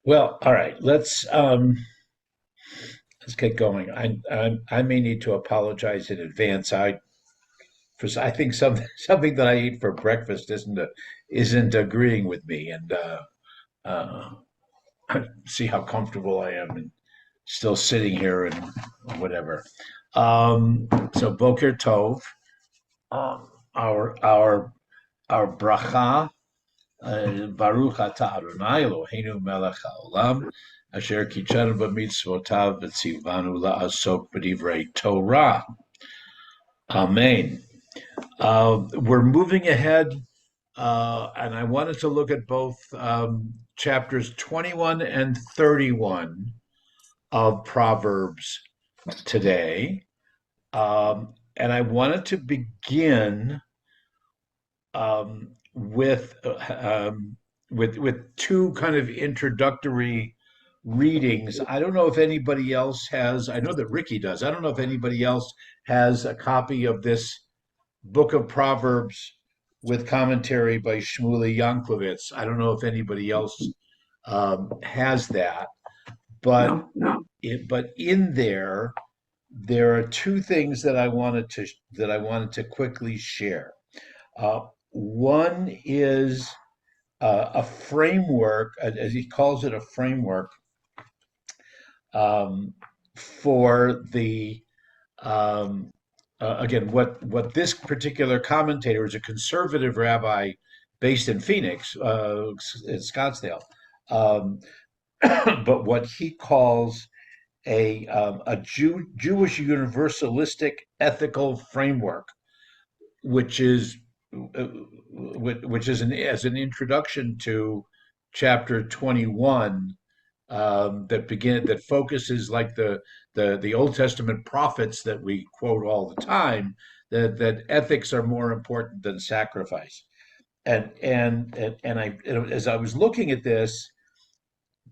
Well, all right. Let's get going. I may need to apologize in advance. I think something that I eat for breakfast isn't agreeing with me, and uh, see how comfortable I am and still sitting here and whatever. So Boker Tov, um, our our our bracha. Baruch atah Adonai Eloheinu melech haolam, asher kitshanu b'mitzvotav v'tzivanu la'asok b'divrei Torah. Amen. We're moving ahead, and I wanted to look at both chapters 21 and 31 of Proverbs today. And I wanted to begin with with two kind of introductory readings. I don't know if anybody else has. I know that Ricky does. I don't know if anybody else has a copy of this book of Proverbs with commentary by Shmuley Yanklowitz. I don't know if anybody else has that, but No. but in there are two things that I wanted to quickly share. One is a framework, as he calls it, a framework for the again what this particular commentator is a conservative rabbi based in Phoenix, in Scottsdale, um, but what he calls a Jewish universalistic ethical framework, which is as an introduction to chapter 21, that focuses like the Old Testament prophets that we quote all the time, that ethics are more important than sacrifice. As I was looking at this,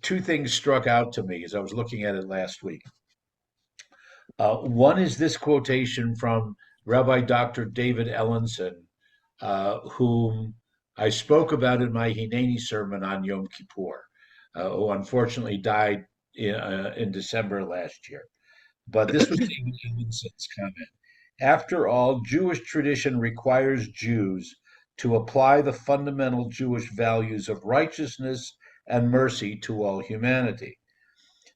two things struck out to me as I was looking at it last week. One is this quotation from Rabbi Dr. David Ellenson, whom I spoke about in my Hineni sermon on Yom Kippur, who unfortunately died in December last year. But this was David Ellenson's comment. After all, Jewish tradition requires Jews to apply the fundamental Jewish values of righteousness and mercy to all humanity.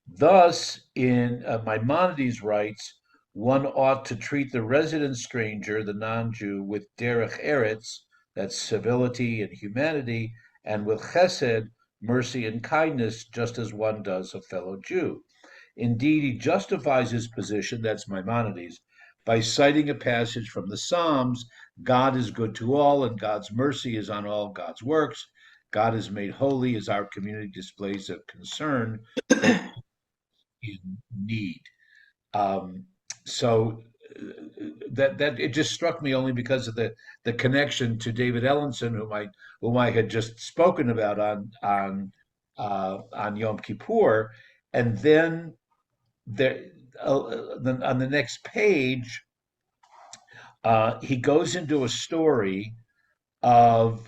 Thus, in Maimonides writes, one ought to treat the resident stranger, the non-Jew, with derech eretz, that's civility and humanity, and with chesed, mercy and kindness, just as one does a fellow Jew. Indeed, he justifies his position, that's Maimonides, by citing a passage from the Psalms: God is good to all, and God's mercy is on all God's works. God is made holy as our community displays a concern for in need. Um, so that it just struck me only because of the connection to David Ellenson, whom I had just spoken about on Yom Kippur, and then there on the next page, he goes into a story about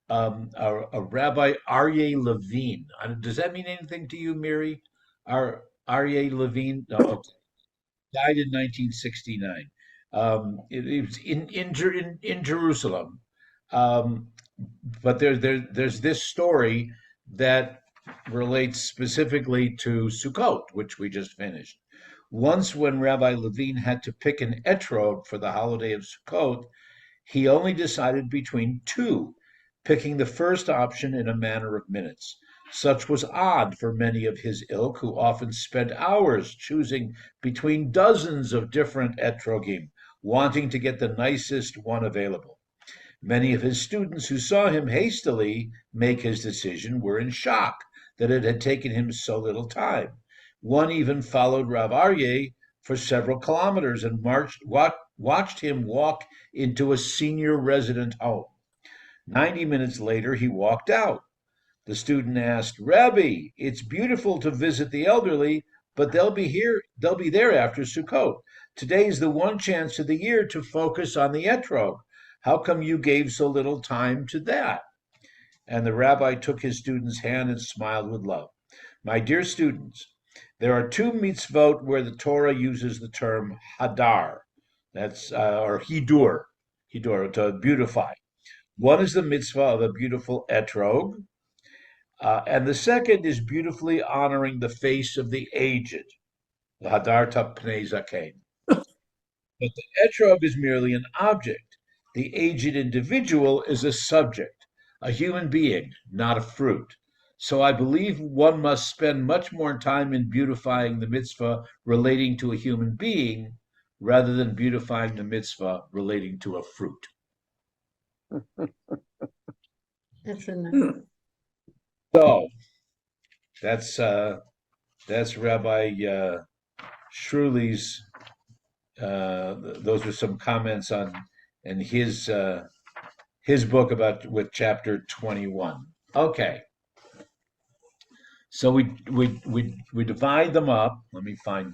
a Rabbi Aryeh Levine. Does that mean anything to you, Miri? Aryeh Levine? No, okay. Died in 1969. It was in Jerusalem. Um, but there's this story that relates specifically to Sukkot, which we just finished. Once, when Rabbi Levine had to pick an etrog for the holiday of Sukkot, he only decided between two, picking the first option in a matter of minutes. Such was odd for many of his ilk, who often spent hours choosing between dozens of different etrogim, wanting to get the nicest one available. Many of his students who saw him hastily make his decision were in shock that it had taken him so little time. One even followed Rav Aryeh for several kilometers and watched him walk into a senior resident home. 90 minutes later, he walked out. The student asked, Rabbi, it's beautiful to visit the elderly, but they'll be there after Sukkot. Today's the one chance of the year to focus on the etrog. How come you gave so little time to that? and the rabbi took his student's hand and smiled with love. My dear students, there are two mitzvot where the Torah uses the term hadar, that's or hidur, to beautify. One is the mitzvah of a beautiful etrog, and the second is beautifully honoring the face of the aged, the hadarta pnei zaken. But the etrog is merely an object. The aged individual is a subject, a human being, not a fruit. So I believe one must spend much more time in beautifying the mitzvah relating to a human being rather than beautifying the mitzvah relating to a fruit. That's enough. So that's Rabbi Shruli's. Those are some comments on in his book about with chapter 21. Okay, so we divide them up. Let me find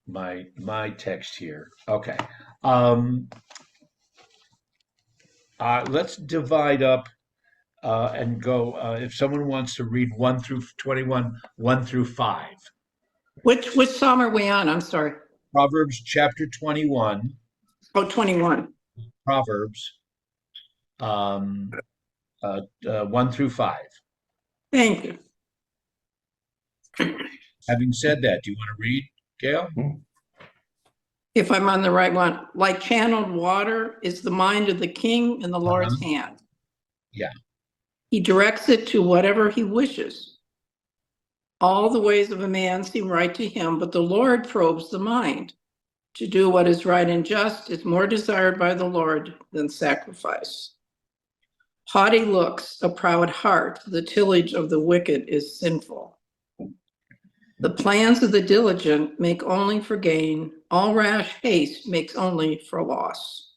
my text here. Okay, let's divide up and go. If someone wants to read 1 through 21, 1 through 5. Which psalm are we on? I'm sorry. Proverbs chapter 21. Oh, 21. Proverbs 1 through 5. Thank you. Having said that, do you want to read, Gail? If I'm on the right one, like channeled water is the mind of the king in the Lord's hand. Yeah. He directs it to whatever he wishes. All the ways of a man seem right to him, but the Lord probes the mind. To do what is right and just is more desired by the Lord than sacrifice. Haughty looks, a proud heart, the tillage of the wicked is sinful. The plans of the diligent make only for gain. All rash haste makes only for loss.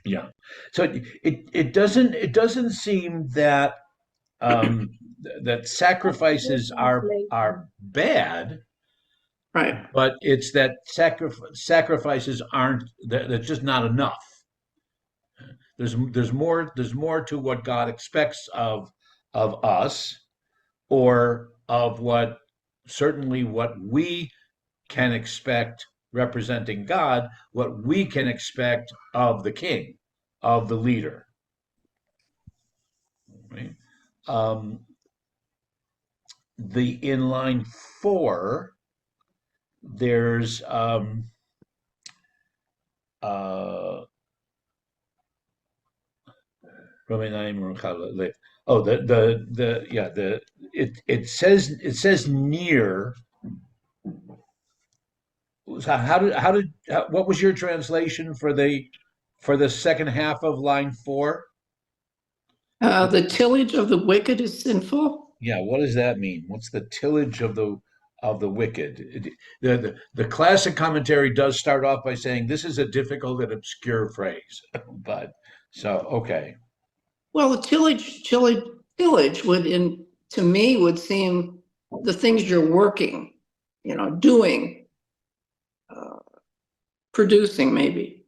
Yeah. So it doesn't seem that that sacrifices are bad, Right. but it's that sacrifices aren't. That's just not enough. There's more to what God expects of us, or of what certainly what we can expect representing God, what we can expect of the king, of the leader. Right? In line 4, there's it says near. What was your translation for the second half of line 4? The tillage of the wicked is sinful. Yeah, what does that mean? What's the tillage of the wicked? The classic commentary does start off by saying this is a difficult and obscure phrase, but so okay. Well, the tillage would, to me, would seem the things you're working, doing, producing, maybe.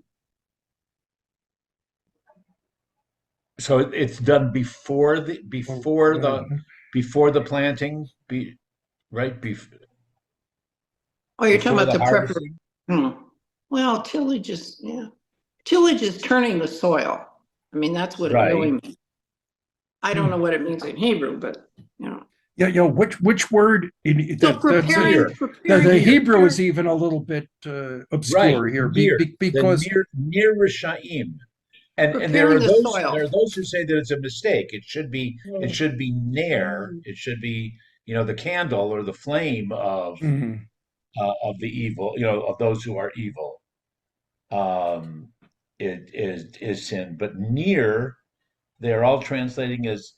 So it's done before the planting, right? Oh, you're talking Before about the the harvesting? preparation. Well, tillage is turning the soil. I mean, that's what it really Right. means. I don't know what it means in Hebrew, but Yeah, which word in So preparing the Hebrew is even a little bit obscure Right. here Because near Rishaim. And there preparing are the soil. those who say that it's a mistake. It should be near. It should be the candle or the flame of the evil, of those who are evil. It is sin, but near they're all translating as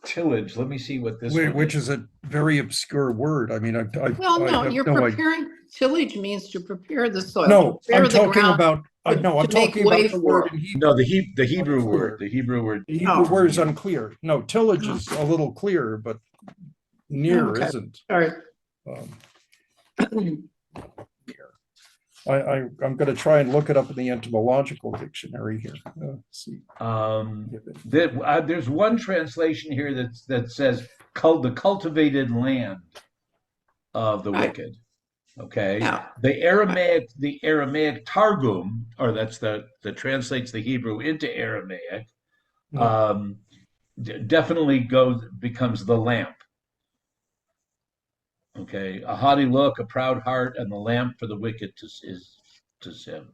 tillage. Let me see what this one which is a very obscure word. I mean, Well, no, you're preparing. Tillage means to prepare the soil. No, I'm talking about. I'm talking about the word in Hebrew. No, the Hebrew word. The Hebrew word. The Hebrew word is unclear. No, tillage is a little clearer, but near isn't. Sorry. Near. I'm going to try and look it up in the etymological dictionary here. See. There's one translation here that says the cultivated land of the Right. wicked. Okay, Yeah. the Aramaic Targum, or that's the translates the Hebrew into Aramaic, Yeah. um, definitely becomes the lamp. Okay, a haughty look, a proud heart, and the lamp for the wicked is to sin.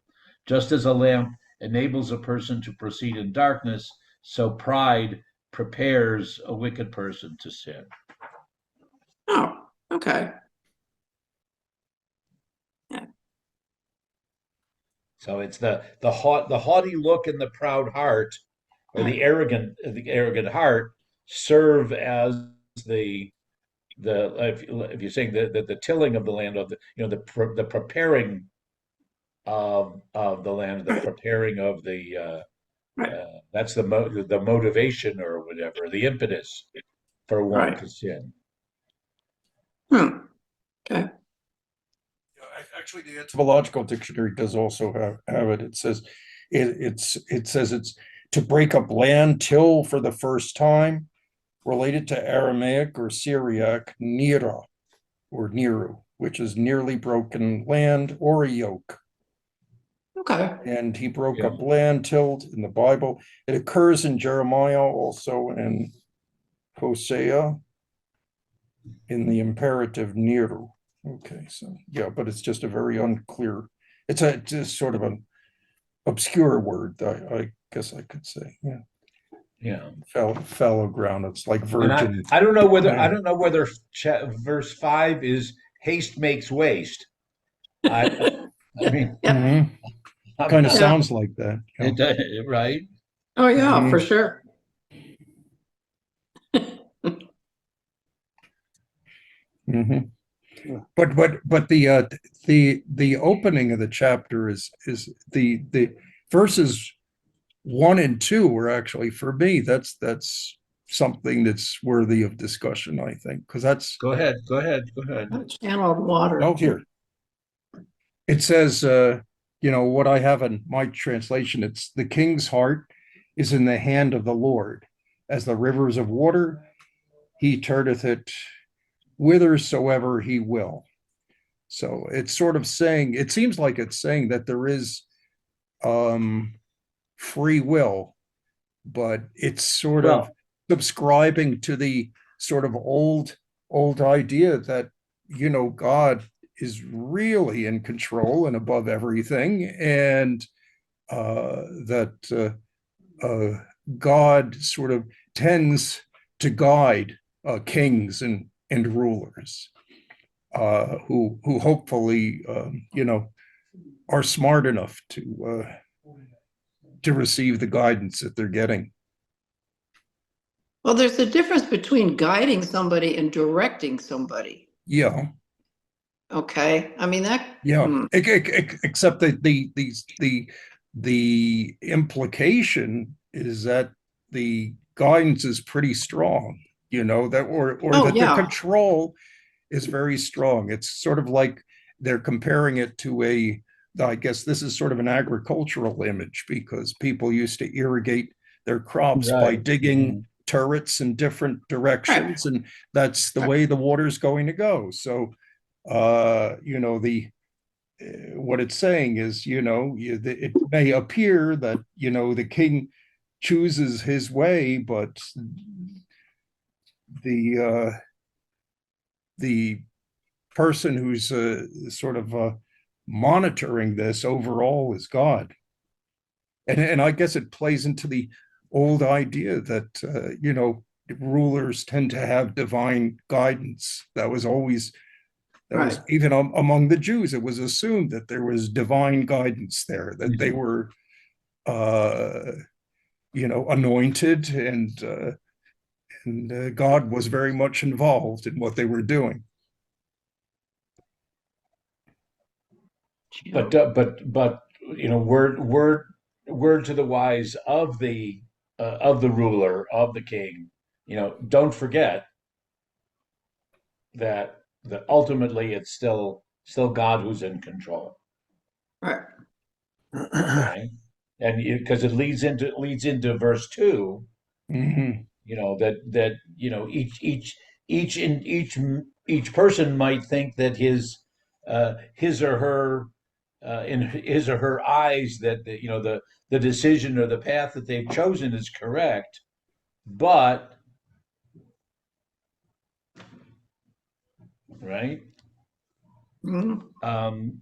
Just as a lamp enables a person to proceed in darkness, so pride prepares a wicked person to sin. Oh, okay. Yeah. So it's the haughty look and the proud heart, or Right. the arrogant heart, serve as the if you're saying the tilling of the land, of the preparing of the land, the Right. preparing of Right. that's the motivation or whatever, the impetus for one Right. to sin. Okay. Actually, the etymological dictionary does also have it. It says it's to break up land, till for the first time, related to Aramaic or Syriac nira or niru, which is nearly broken land or a yoke. Okay. And he broke Yeah. up land tilled in the Bible. It occurs in Jeremiah, also in Hosea, in the imperative niru. Okay, so yeah, but it's just a very unclear. It's just sort of an obscure word. I guess I could say, yeah, Yeah. fallow ground. It's like And I, virgin I don't know whether I land. don't know whether verse 5 is haste makes waste. I mean, Yep. I'm Kind of not Yeah. sounds like that. right. Oh, yeah, for Mhm. sure. Mhm. But the opening of the chapter is the verses 1 and 2 were actually, for me, that's something that's worthy of discussion, I think, because that's Go ahead. Go ahead. Go ahead. Channeled water. oh, here it says, what I have in my translation, it's the king's heart is in the hand of the Lord, as the rivers of water, he turneth it whithersoever he will. So it's sort of saying, it seems like it's saying that there is um, free will, but it's sort of Well, subscribing to the sort of old idea that God is really in control and above everything, and that God sort of tends to guide kings and rulers who hopefully are smart enough to receive the guidance that they're getting. Well, there's a difference between guiding somebody and directing somebody. Yeah, Okay. I mean, yeah. Except that the implication is that the guidance is pretty strong. That or oh, that the yeah. control is very strong. It's sort of like they're comparing it to I guess this is sort of an agricultural image, because people used to irrigate their crops by right. digging turrets in different Right. directions, and that's the Right. way the water's going to go. So, the what it's saying is, it may appear that the king chooses his way, but the the person who's sort of monitoring this overall is God. And I guess it plays into the old idea that, rulers tend to have divine guidance. That was Right. even among the Jews, it was assumed that there was divine guidance there, that they Mhm. were, anointed, and God was very much involved in what they were doing. But word to the wise of the ruler, of the king. Don't forget that ultimately it's still God who's in control. Right. Okay, and because it leads into verse 2, Mhm. that each person might think that his or her in his or her eyes, that the decision or the path that they've chosen is correct, but right. Mhm. um,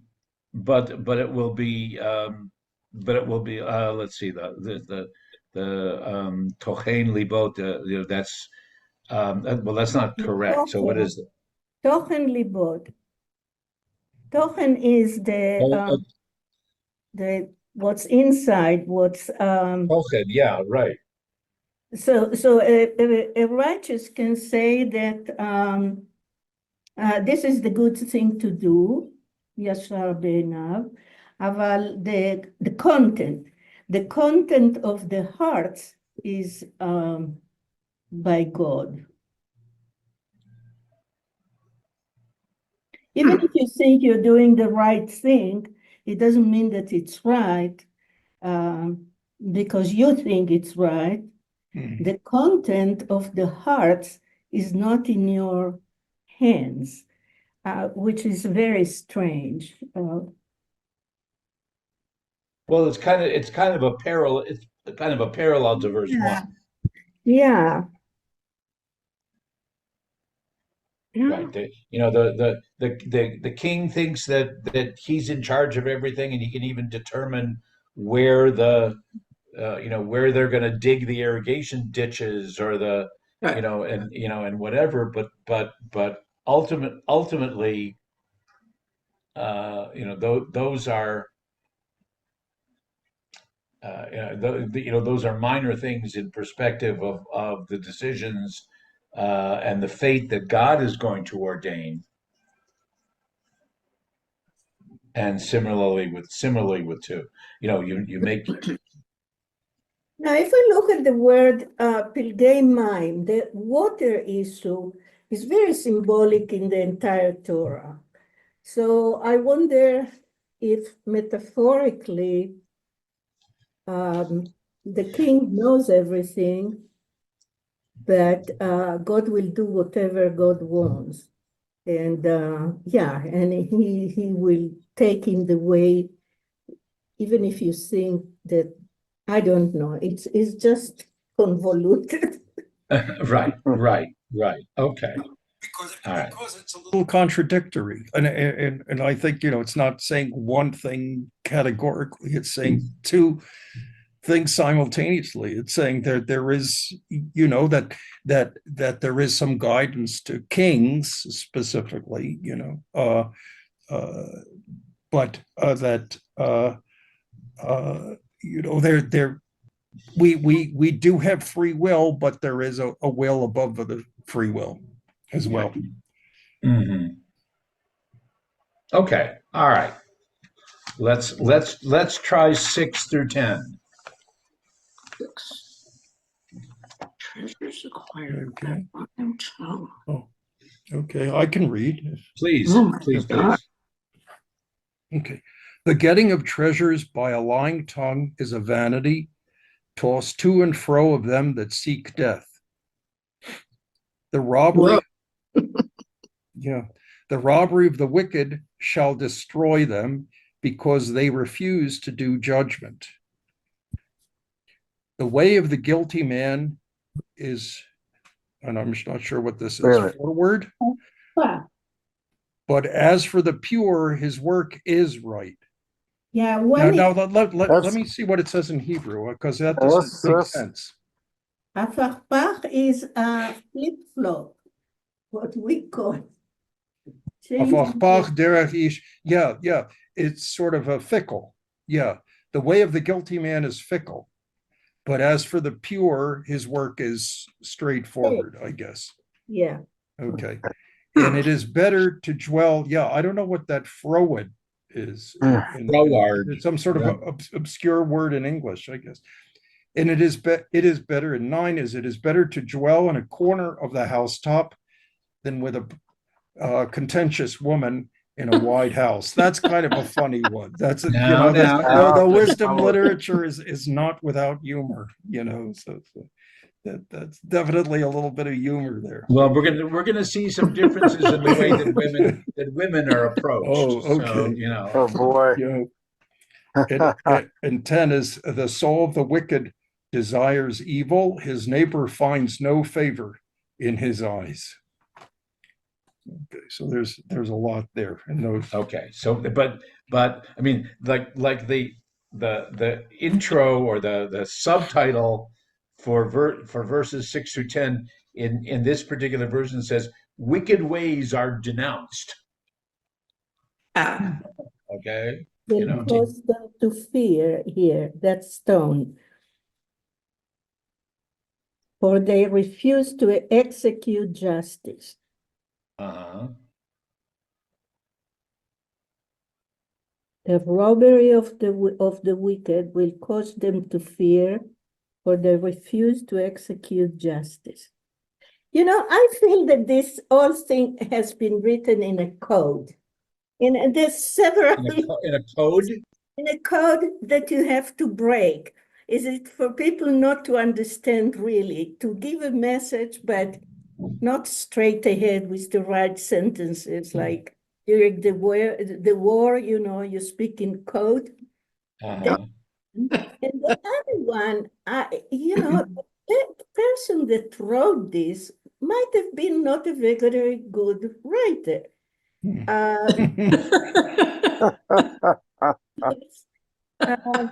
but it will be let's see, the tochen libot, that's well, that's not correct. So what Tochen, is it? tochen libod. Tochen is Oh, the what's inside, what's tochen, yeah, right. so a righteous can say that this is the good thing to do, yashar beinav, aval the content of the heart is by God. Even if you think you're doing the right thing, it doesn't mean that it's right, um, because you think it's right. Mhm. The content of the heart is not in your hands, which is very strange. Well, it's kind of a parallel to verse Yeah, 1. yeah, yeah, Right. The king thinks that he's in charge of everything, and he can even determine where where they're going to dig the irrigation ditches, or Right. and whatever. But ultimately, those are those are minor things in perspective of the decisions and the fate that God is going to ordain. And similarly with two, you make. Now, if we look at the word pilgei mayim, the water issue is very symbolic in the entire Torah. So I wonder if metaphorically the king knows everything, but God will do whatever God wants. And yeah, and he will take him the way, even if you think that, I don't know, it's just convoluted. Right. Okay. because All right. because it's a little contradictory, and I think it's not saying one thing categorically; it's saying two things simultaneously. It's saying there is that there is some guidance to kings specifically, uh, but that there we do have free will, but there is a will above the free will as well. Hmm. Okay. All right. Let's try 6 through 10. 6. Treasures acquired by Okay. lying tongue. Oh, okay. I can read. Please, Oh my please, God. please. Okay. The getting of treasures by a lying tongue is a vanity, tossed to and fro of them that seek death. The robbery, Whoa. yeah, the robbery of the wicked shall destroy them because they refuse to do judgment. The way of the guilty man is, and I'm not sure what this is, Really? forward, Wow. but as for the pure, his work is right. Yeah, Now, one is let That's me see what it says in Hebrew, because that doesn't that's make that's sense. afachpach is a flip-flop, what we call changing. Afachpach derech ish. Yeah. It's sort of a fickle. Yeah. The way of the guilty man is fickle. But as for the pure, his work is straightforward, I guess. Yeah. Okay. And Hmm. it is better to dwell. Yeah, I don't know what that froward is. Roward. It's some sort of Yeah. obscure word in English, I guess. And it is better. And 9 is, it is better to dwell in a corner of the housetop than with a contentious woman in a wide house. That's kind of a funny one. That's a, Now, now, the now. wisdom literature is not without humor, so that's definitely a little bit of humor there. Well, we're gonna see some differences in the way that women are approached. Oh, So, okay. Oh boy. Yeah. And 10 is the soul of the wicked desires evil. His neighbor finds no favor in his eyes. Okay, so there's a lot there in those. okay. So, but I mean, like the intro or the subtitle for verses 6 through 10 in this particular version says, "Wicked ways are denounced." Ah, Okay, you Will know. cause them to fear here, that stone. For they refuse to execute justice. Uh-huh. The robbery of the wicked will cause them to fear, for they refuse to execute justice. You know, I feel that this whole thing has been written in a code. And there's several In a code. in a code that you have to break. Is it for people not to understand really, to give a message, but not straight ahead with the right sentences, like during the war, you speak in code. Uh-huh. And the other one, the person that wrote this might have been not a very good writer.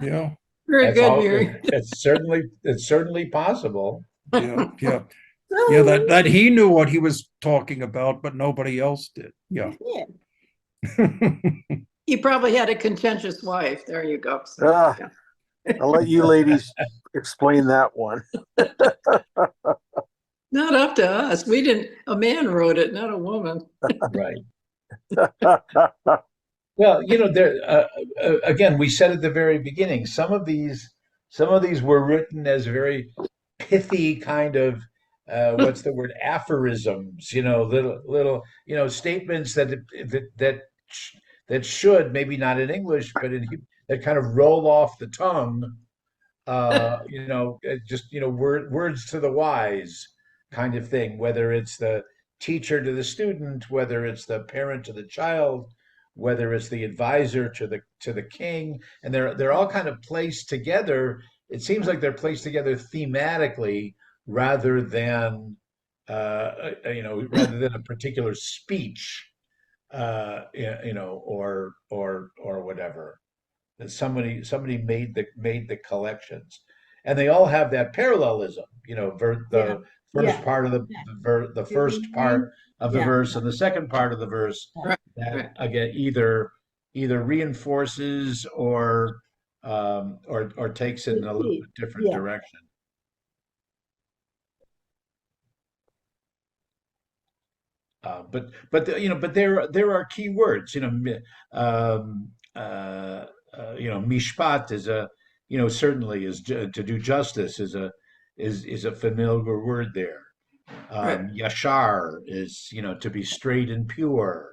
Yeah, very That's good, all. Mary. It's certainly possible. yeah. So, That he knew what he was talking about, but nobody else did. Yeah. yeah. He probably had a contentious wife. There you go. So, Ah, yeah. I'll let you ladies explain that one. Not up to us. We didn't, a man wrote it, not a woman. Right. Well, there again, we said at the very beginning, some of these were written as very pithy kind of what's the word, aphorisms, little statements that should, maybe not in English, but that kind of roll off the tongue, just words to the wise kind of thing, whether it's the teacher to the student, whether it's the parent to the child, whether it's the advisor to the king, and they're all kind of placed together. It seems like they're placed together thematically rather than a particular speech, or whatever. That somebody made the collections, and they all have that parallelism. Yeah. The first Yeah. part of the first part of the Yeah. verse and the second part of the verse, Right, that right. again either reinforces or takes it in a little bit different Yeah. direction. But there are key words. Mishpat is certainly to do justice is a familiar word there. Right. Yashar is to be straight and pure.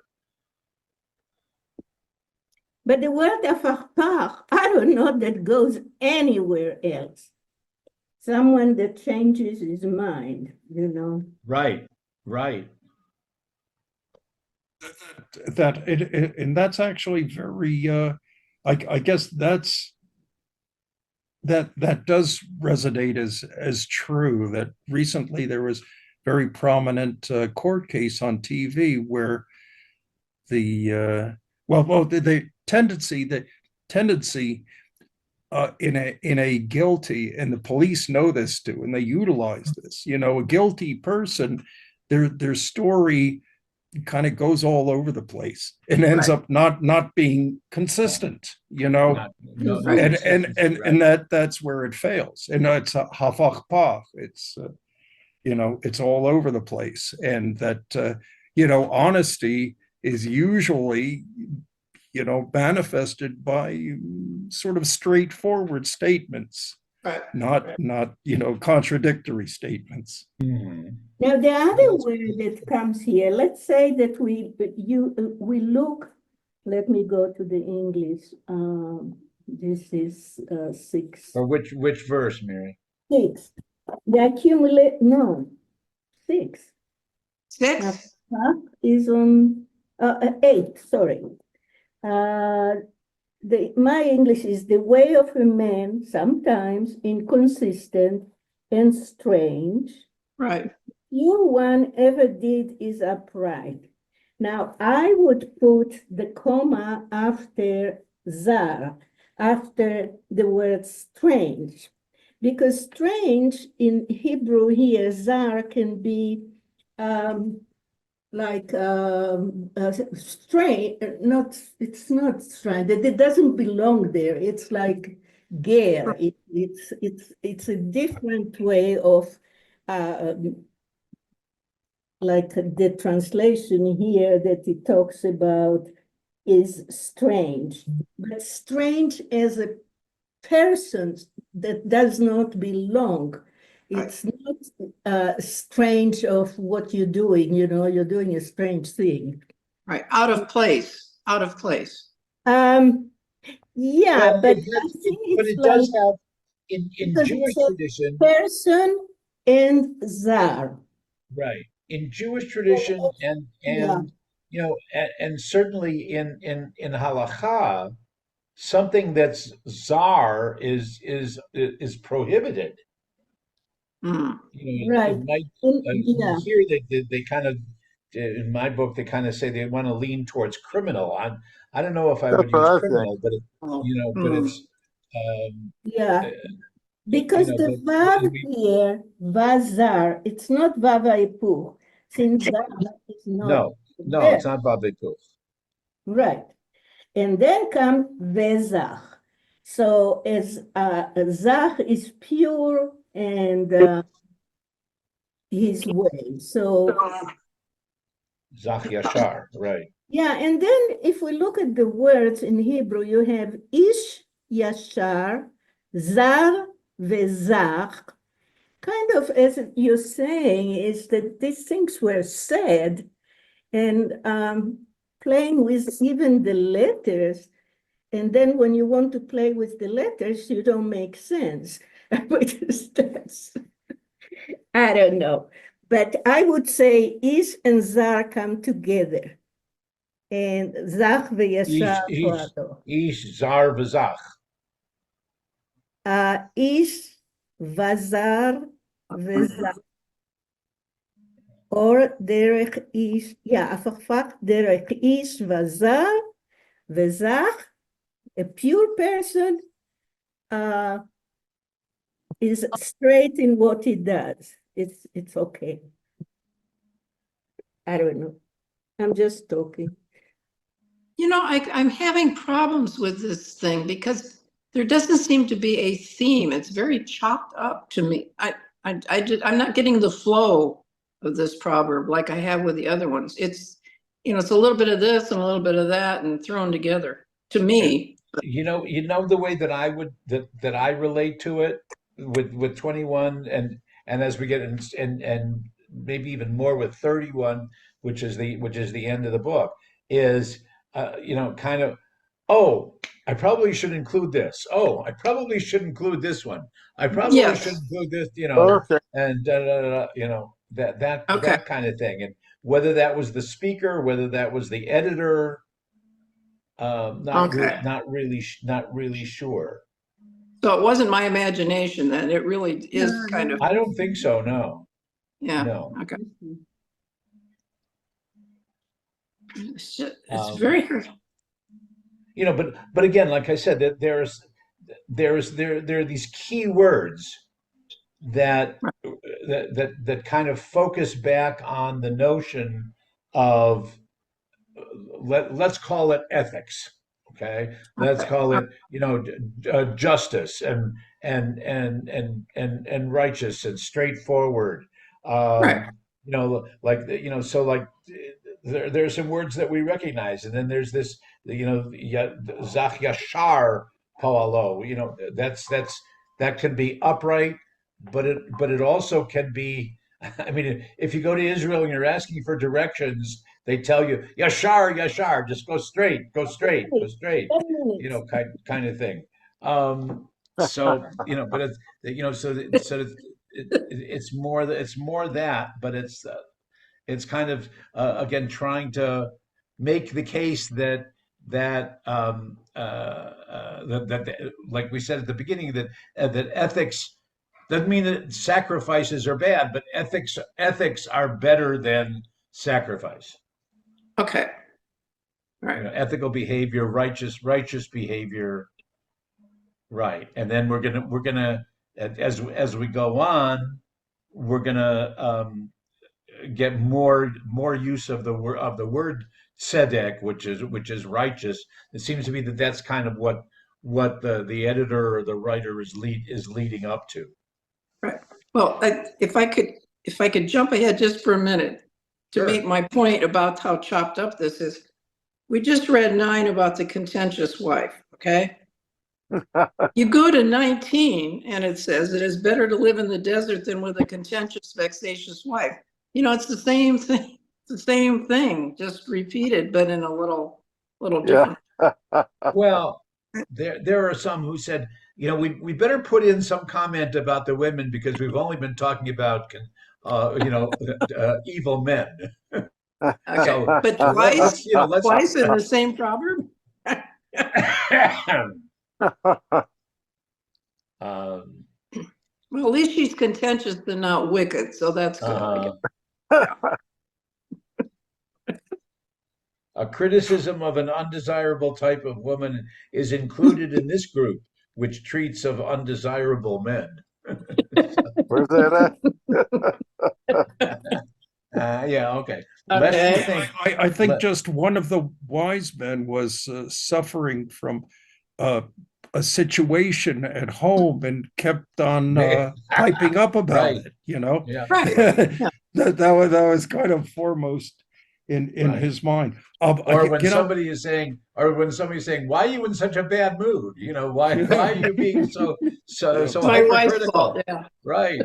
But the word afar, I don't know that goes anywhere else. Someone that changes his mind. Right, right. And that's actually very I guess that does resonate as true. That recently there was very prominent court case on TV where the tendency in a guilty, and the police know this too, and they utilize this. A guilty person, their story kind of goes all over the place and ends Right. up not being consistent. No Right. consistency, right. And that's where it fails. And it's a hafach pach. It's it's all over the place, and that honesty is usually manifested by sort of straightforward statements, Right. not contradictory statements. Mhm. Now, the other word that comes here, let's say that we look let me go to the English. This is 6. Or which verse, Mary? 6. The accumulate, no, 6. Now, 6? is on 8, sorry. My English is the way of a man, sometimes inconsistent and strange. Right. Few one ever did is upright. Now, I would put the comma after zar, after the word strange, because strange in Hebrew here, zar can be like strange, not, it's not strange, it doesn't belong there. It's like ger. It's a different way of like the translation here that it talks about is strange, but strange as a person that does not belong. It's not strange of what you're doing, you're doing a strange thing. Right. Out of place. Out of place. Yeah, Well, but I think but it's it like, does have in because it Jewish says tradition, person and zar. right? In Jewish tradition, Yeah, and and certainly in halakha, something that's zar is prohibited. Mm. right. It might Yeah, here they kind of in my book they kind of say they want to lean towards criminal. I don't know if I That's would what use I think. criminal, but Oh. but Mm. it's um, yeah. uh, Because the but verb we here, vazar, it's not vavaipu, since zar is not no, there. it's not Babel. Right. And then come vezach. So as zach is pure and his way. So Zach Yashar, right? yeah, and then if we look at the words in Hebrew, you have ish yashar, zar vezach. Kind of as you're saying is that these things were said and playing with even the letters. And then when you want to play with the letters, you don't make sense. Because that's, I don't know. But I would say Ish and Zar come together. And Zach Ish v'yashar Ish po'ado. Ish Zar V'Zach. Ish vazar v'zach. Or derech ish, yeah, afachfach derech ish vazar v'zach, a pure person is straight in what he does. It's okay. I don't know. I'm just talking. I'm having problems with this thing because there doesn't seem to be a theme. It's very chopped up to me. I'm not getting the flow of this proverb like I have with the other ones. It's a little bit of this and a little bit of that and thrown together to me. The way that that I relate to it with 21 and as we get in, and maybe even more with 31, which is the end of the book, is kind of, oh, I probably should include this. Oh, I probably should include this one. I probably should Yes. include this, Okay. and da, da, da, da, Okay. that kind of thing. And whether that was the speaker, whether that was the editor, Okay. not really sure. So it wasn't my imagination then. It really No, is kind of, no. I don't think so. No, yeah. no. Okay. It's Um, very hard. but again, like I said, that there are these key words that that kind of focus back on the notion of let's call it ethics. Okay, let's Okay. call it justice and righteous and straightforward. Right. So like there's some words that we recognize, and then there's this zach yashar poalo. That can be upright, but it also can be. I mean, if you go to Israel and you're asking for directions, they tell you yashar, yashar, just go straight, go straight, go Minutes, straight, 10 minutes. kind of thing. So but it's more that, but it's kind of again trying to make the case that like we said at the beginning, that ethics doesn't mean that sacrifices are bad, but ethics are better than sacrifice. Okay. Right. Ethical behavior, righteous behavior, right? And then we're gonna as we go on, we're gonna get more use of the word tzedek, which is righteous. It seems to be that that's kind of what the editor or the writer is leading up to. Right. Well, if I could jump ahead just for a minute to Sure. make my point about how chopped up this is. We just read 9 about the contentious wife, okay? You go to 19 and it says it is better to live in the desert than with a contentious, vexatious wife. It's the same thing. It's the same thing, just repeated, but in a little Yeah. different. Well, there are some who said, we better put in some comment about the women because we've only been talking about evil men. Okay, So but let's twice in the same proverb? um, Well, at least she's contentious and not wicked, so that's good. I guess. a criticism of an undesirable type of woman is included in this group, which treats of undesirable men. Where's that Yeah, okay. Lest you Okay. think, I think just one of the wise men was suffering from a situation at home and kept on piping up about right? it. You know, Yeah, Right. Yeah. that was kind of foremost in right. his mind. Or when You know, somebody is saying, why are you in such a bad mood? Why are you being so yeah, My wife's fault. hypercritical? Yeah. Right.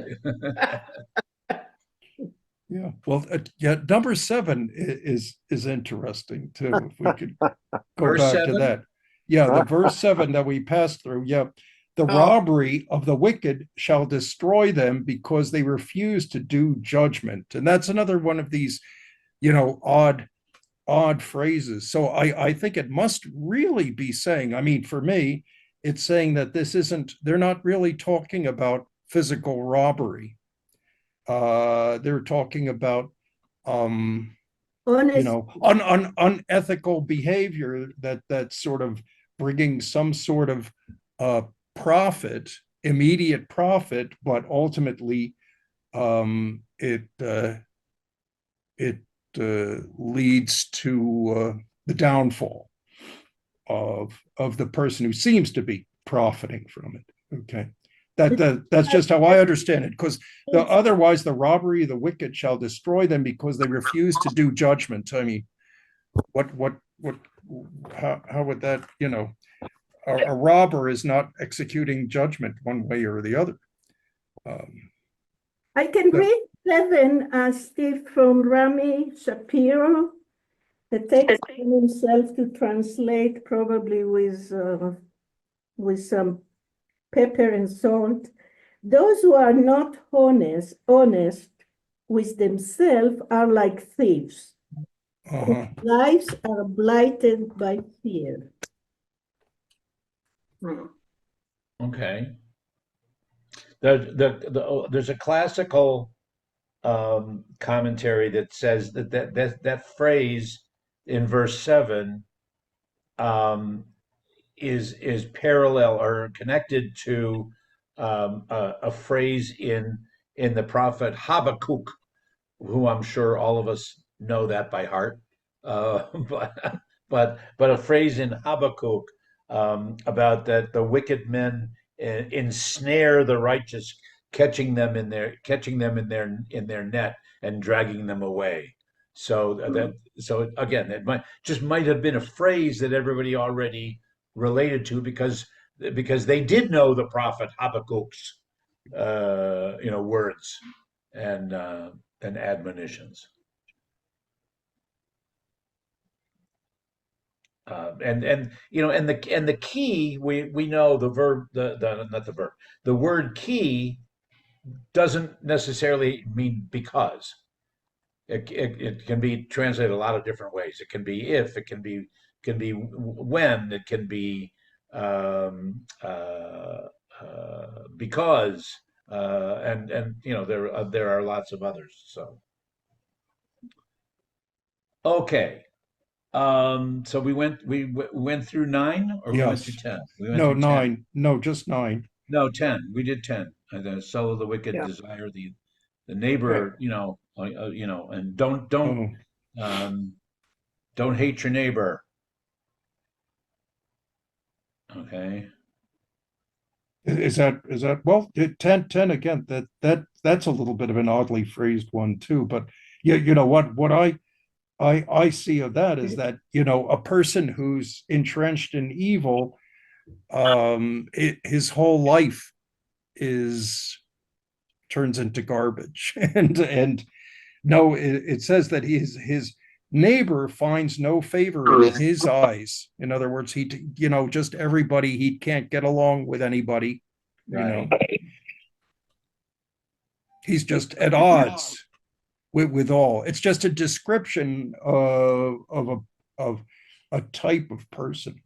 yeah. Well, yeah. Number 7 is interesting too. If we could go Verse back to 7. that. Yeah, the verse 7 that we passed through. Yeah. The Oh. robbery of the wicked shall destroy them because they refuse to do judgment. And that's another one of these, odd phrases. So I think it must really be saying, I mean, for me, it's saying that they're not really talking about physical robbery. They're talking about Honest, unethical behavior that's sort of bringing some sort of profit, immediate profit, but ultimately it leads to the downfall of the person who seems to be profiting from it. Okay. That's just how I understand it, because otherwise the robbery of the wicked shall destroy them because they refuse to do judgment. I mean, how would that, a robber is not executing judgment one way or the other. I can But- read 7, Steve, from Rami Shapiro. The text in himself to translate, probably with some pepper and salt. Those who are not honest with themselves are like thieves. Uh-huh. Lives are blighted by fear. Okay. There's a classical commentary that says that phrase in verse 7 is parallel or connected to a phrase in the prophet Habakkuk, who I'm sure all of us know that by heart. But a phrase in Habakkuk about that the wicked men ensnare the righteous, catching them in their net and dragging them away. So again, it might have been a phrase that everybody already related to because they did know the prophet Habakkuk's words and admonitions. And and the key, we know the verb, the not the verb, the word key doesn't necessarily mean because. It can be translated a lot of different ways. It can be if, it can be when, it can be um, uh, because, and there are lots of others. So okay, so we went through nine, or we went through Yes. 10. We went No, through 10. 9. No, just 9. No, 10. We did 10. The soul of the wicked Yeah. desire the Right. neighbor, and Oh, um, don't hate your neighbor. Okay. is that well, 10 again, that's a little bit of an oddly phrased one too, but yeah, what I see of that is that, a person who's entrenched in evil, his whole life is turns into garbage. And no, it says that his neighbor finds no favor in his eyes. In other words, just everybody, he can't get along with anybody, you know. Right. He's just at odds with all. It's just a description of a type of person.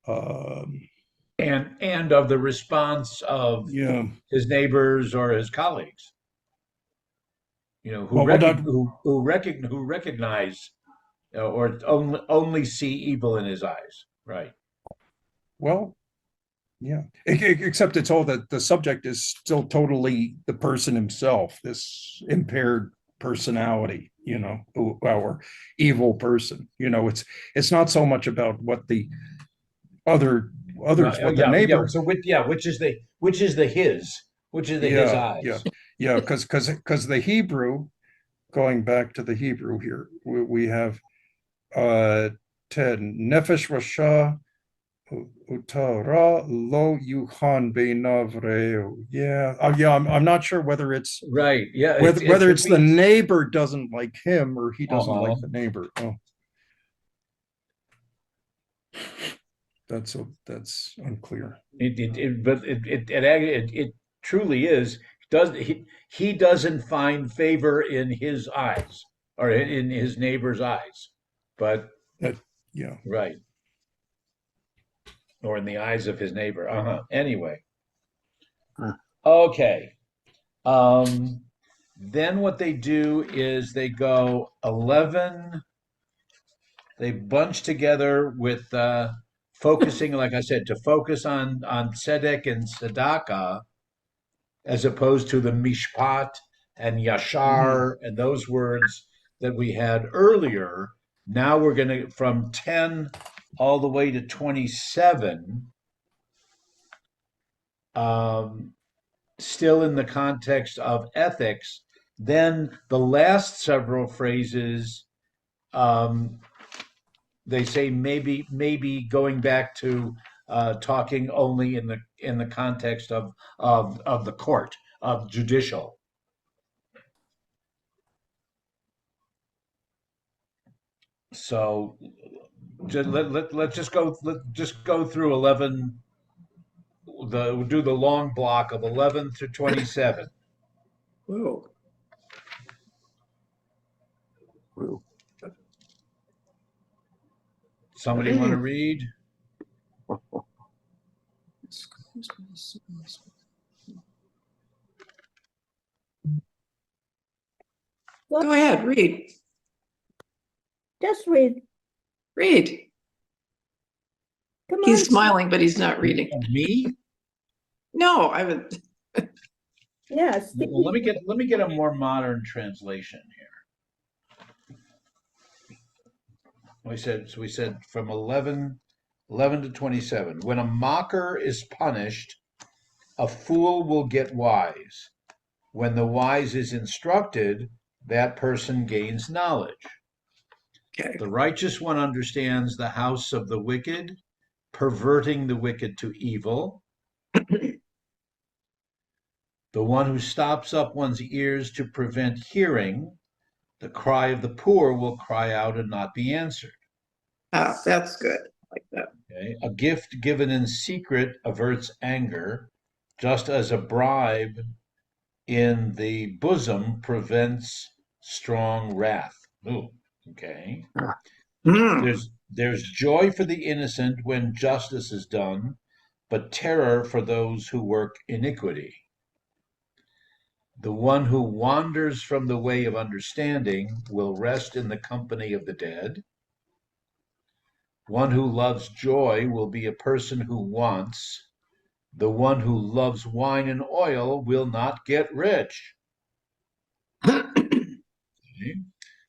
Um, And of the response of yeah. his neighbors or his colleagues, Well, well, that who recognize, or only see evil in his eyes. Right. well, yeah. Except it's all that the subject is still totally the person himself, this impaired personality, or evil person. It's not so much about what the other others, what the Yeah. neighbor. So which is the his Yeah, yeah, eyes. yeah. Because the Hebrew, going back to the Hebrew here, we have uh 10 nefesh rasha utara lo yuchan beinavreu. Yeah. Yeah, I'm not sure whether it's Right. Yeah. It whether could it's the be. neighbor doesn't like him or he doesn't Uh-huh. like the neighbor. Oh, that's unclear. It truly is. Does he doesn't find favor in his eyes, or in his neighbor's eyes, but That Yeah. right, or in the eyes of his neighbor. Anyway, Hmm. okay. Um, then what they do is they go 11. They bunch together with focusing, like I said, to focus on tzedek and tzedakah, as opposed to the mishpat and Mhm. yashar and those words that we had earlier. Now we're going to, from 10 all the way to 27, um, still in the context of ethics. Then the last several phrases, um, they say maybe going back to talking only in the context of the court, of judicial. So let's just go through 11. We'll do the long block of 11 through 27. Whoa. Somebody want to read? Go ahead, read. Just read. Read. Come on. He's smiling, but he's not reading. Me? No, I haven't. Yeah, Well, let me get a more modern translation here. We said from 11 to 27. When a mocker is punished, a fool will get wise. When the wise is instructed, that person gains knowledge. Okay. The righteous one understands the house of the wicked, perverting the wicked to evil. The one who stops up one's ears to prevent hearing, the cry of the poor will cry out and not be answered. That's good. I like that. Okay. A gift given in secret averts anger, just as a bribe in the bosom prevents strong wrath. Ooh, okay. Hmm. There's joy for the innocent when justice is done, but terror for those who work iniquity. The one who wanders from the way of understanding will rest in the company of the dead. One who loves joy will be a person who wants. The one who loves wine and oil will not get rich. Okay.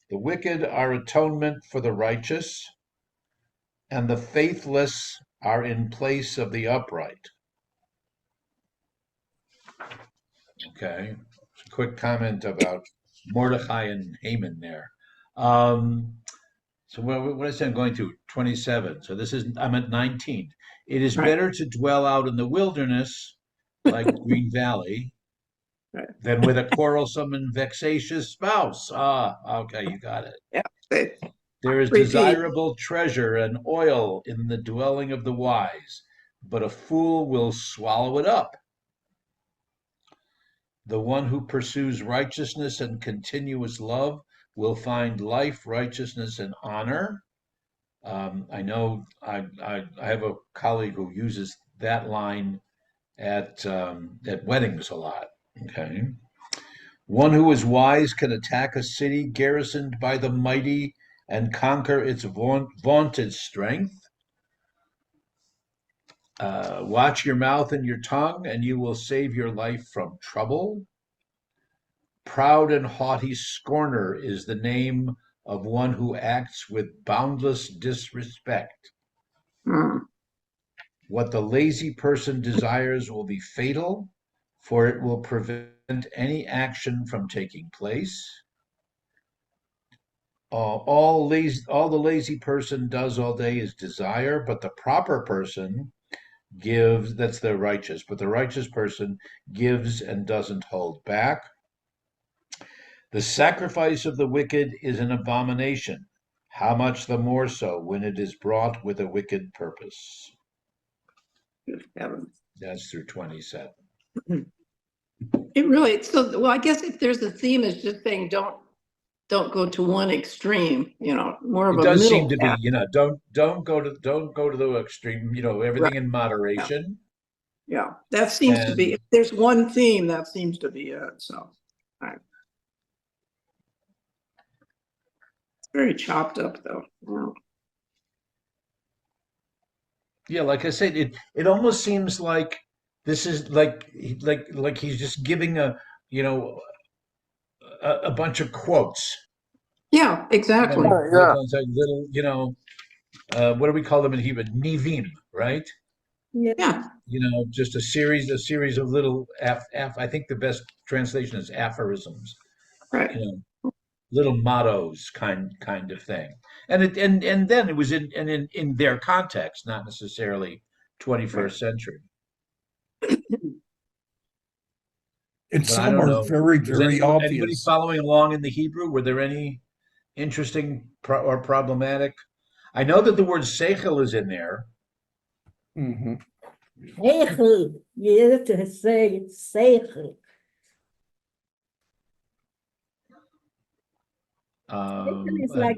The wicked are atonement for the righteous, and the faithless are in place of the upright. Okay. A quick comment about Mordecai and Haman there. Um, so what I said, I'm going to 27. So this is, I'm at 19. It is Right. better to dwell out in the wilderness, like Green Valley, Right. than with a quarrelsome and vexatious spouse. Ah, okay, you got it. Yeah. They There is repeat. desirable treasure and oil in the dwelling of the wise, but a fool will swallow it up. The one who pursues righteousness and continuous love will find life, righteousness, and honor. I know I have a colleague who uses that line at weddings a lot. Okay. One who is wise can attack a city garrisoned by the mighty and conquer its vaunted strength. Watch your mouth and your tongue, and you will save your life from trouble. Proud and haughty scorner is the name of one who acts with boundless disrespect. Hmm. What the lazy person desires will be fatal, for it will prevent any action from taking place. All the lazy person does all day is desire, but the proper person gives, that's the righteous, but the righteous person gives and doesn't hold back. The sacrifice of the wicked is an abomination. How much the more so when it is brought with a wicked purpose. Good heavens. That's through 27. It really, so, well, I guess if there's a theme, it's just saying don't go to one extreme, more of It a does seem middle to be, path. don't go to the extreme, Right. everything in Yeah. moderation. Yeah. That seems to be, And if there's one theme, that seems to be it. So, right. It's very chopped up though. Yeah. yeah, like I said, it almost seems like this is like he's just giving you know, a bunch of quotes, Yeah, exactly. like Yeah. on like little, what do we call them in Hebrew? Nivim, right? Yeah. Yeah, Just a series of little I think the best translation is aphorisms, right. you know, little mottos kind of thing. And then it was in their context, not necessarily Right. 21st century. And But I some don't are know. very, Was very anybody obvious. following along in the Hebrew? Were there any interesting or problematic? I know that the word seichel is in there. Mhm. Seichel. You have to say seichel. Seichel is like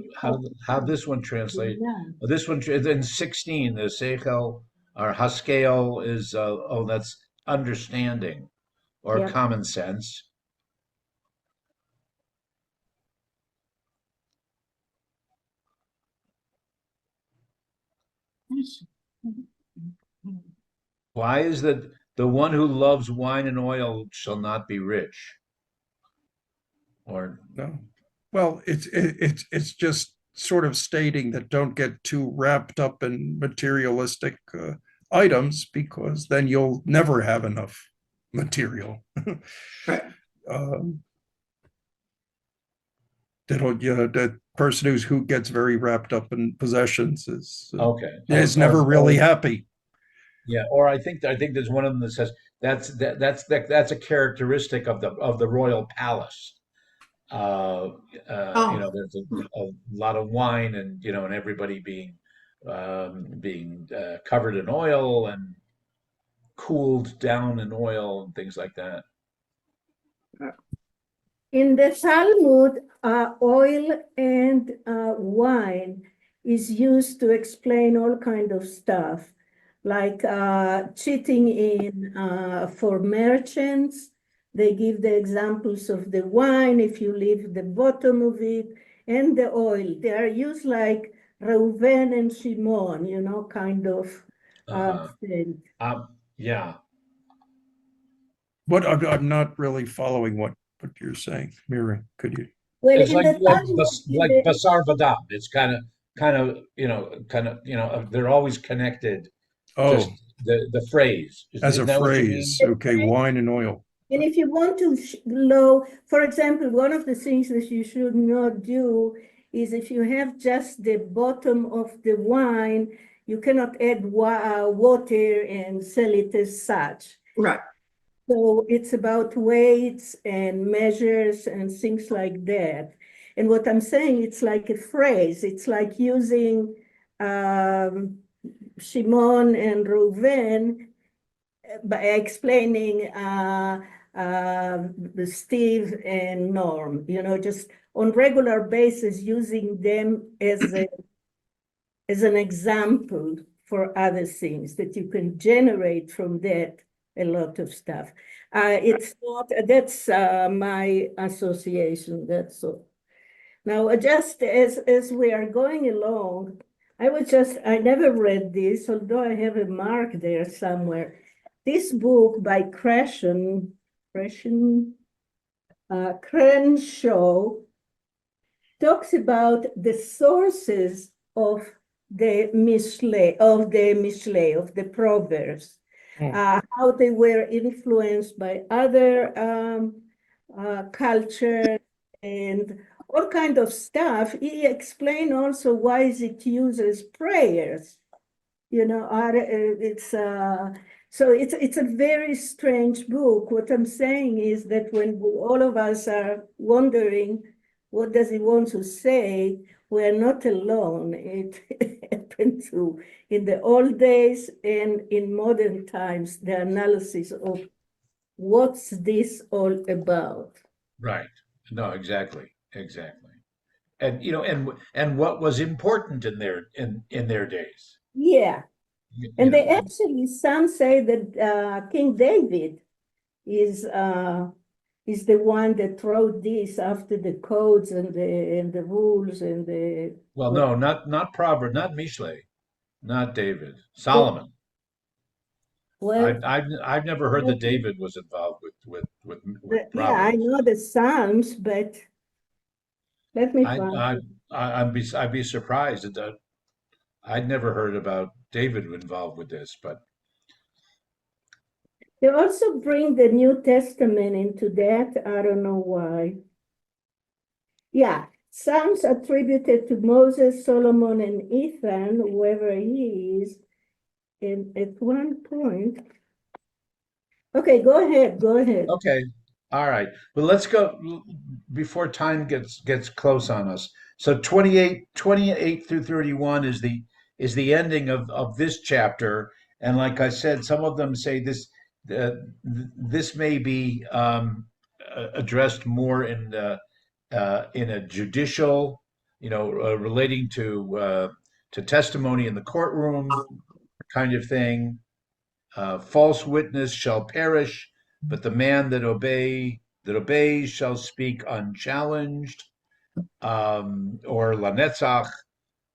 How this one translate? yeah. This one in 16, the seichel or haskel is that's understanding or Yeah. common sense. Why is that the one who loves wine and oil shall not be rich? Or No. Well, it's just sort of stating that don't get too wrapped up in materialistic items because then you'll never have enough material. Right. um, the person who gets very wrapped up in possessions okay, is never really happy. yeah, or I think there's one of them that says that's a characteristic of the royal palace. Uh, Oh, there's a lot of wine and and everybody being being covered in oil and cooled down in oil and things like that. In the Talmud, oil and wine is used to explain all kind of stuff, like cheating in for merchants. They give the examples of the wine, if you leave the bottom of it, and the oil. They are used like Reuven and Shimon, kind of Uh-huh. thing. Yeah. What I'm not really following what you're saying. Miri, could you? Well, It's in the Talmud, like basar vadam. It's they're always connected. Just Oh, the phrase. as a Isn't that what you mean? phrase. Okay, wine and oil. and if you want to low, for example, one of the things that you should not do is if you have just the bottom of the wine, you cannot add water and sell it as such. Right. So it's about weights and measures and things like that. And what I'm saying, it's like a phrase. It's like using Shimon and Reuven by explaining Steve and Norm, just on regular basis, using them as an example for other things that you can generate from that a lot of stuff. It's not, that's my association, that's all. Now, just as we are going along, I never read this, although I have a mark there somewhere. This book by Crenshaw talks about the sources of of the Proverbs, Oh, how they were influenced by other cultures and all kind of stuff. He explained also why is it used as prayers. It's so it's a very strange book. What I'm saying is that when all of us are wondering what does he want to say, we're not alone. It happened to in the old days and in modern times, the analysis of what's this all about. Right. No, exactly. Exactly. And and what was important in their days. Yeah. You And they know. actually, some say that King David is uh, is the one that wrote this after the codes and the rules and the Well, what no, not Proverbs, not Mishle, not David. well, Solomon. well I've never heard that David was involved with yeah, I Proverbs. know the Psalms, but let me I find I it. I'd be surprised that I'd never heard about David involved with this, but They also bring the New Testament into that. I don't know why. Yeah, Psalms attributed to Moses, Solomon, and Ethan, whoever he is. And at one point, okay, go ahead. okay. All right. Well, let's go before time gets close on us. So 28 through 31 is the ending of this chapter. And like I said, some of them say uh, this may be addressed more in a judicial, relating to testimony in the courtroom kind of thing. False witness shall perish, but the man that obeys shall speak unchallenged. Or lanetzach,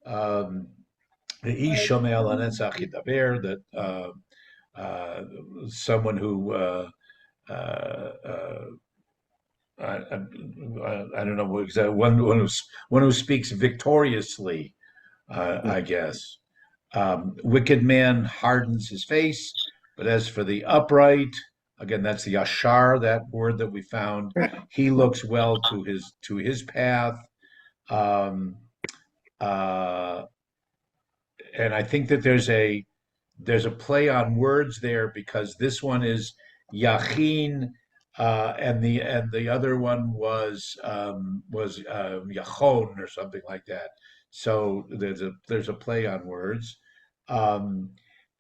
um, ish shomea lanetzach yidaber, that uh, someone who uh, uh, I don't know what exactly one who speaks victoriously, I guess. Wicked man hardens his face, but as for the upright, again, that's the yashar, that word that we found. He looks well to his path. Um, uh, and I think that there's a play on words there because this one is yachin and the other one was Yachon or something like that. So there's a play on words. Um,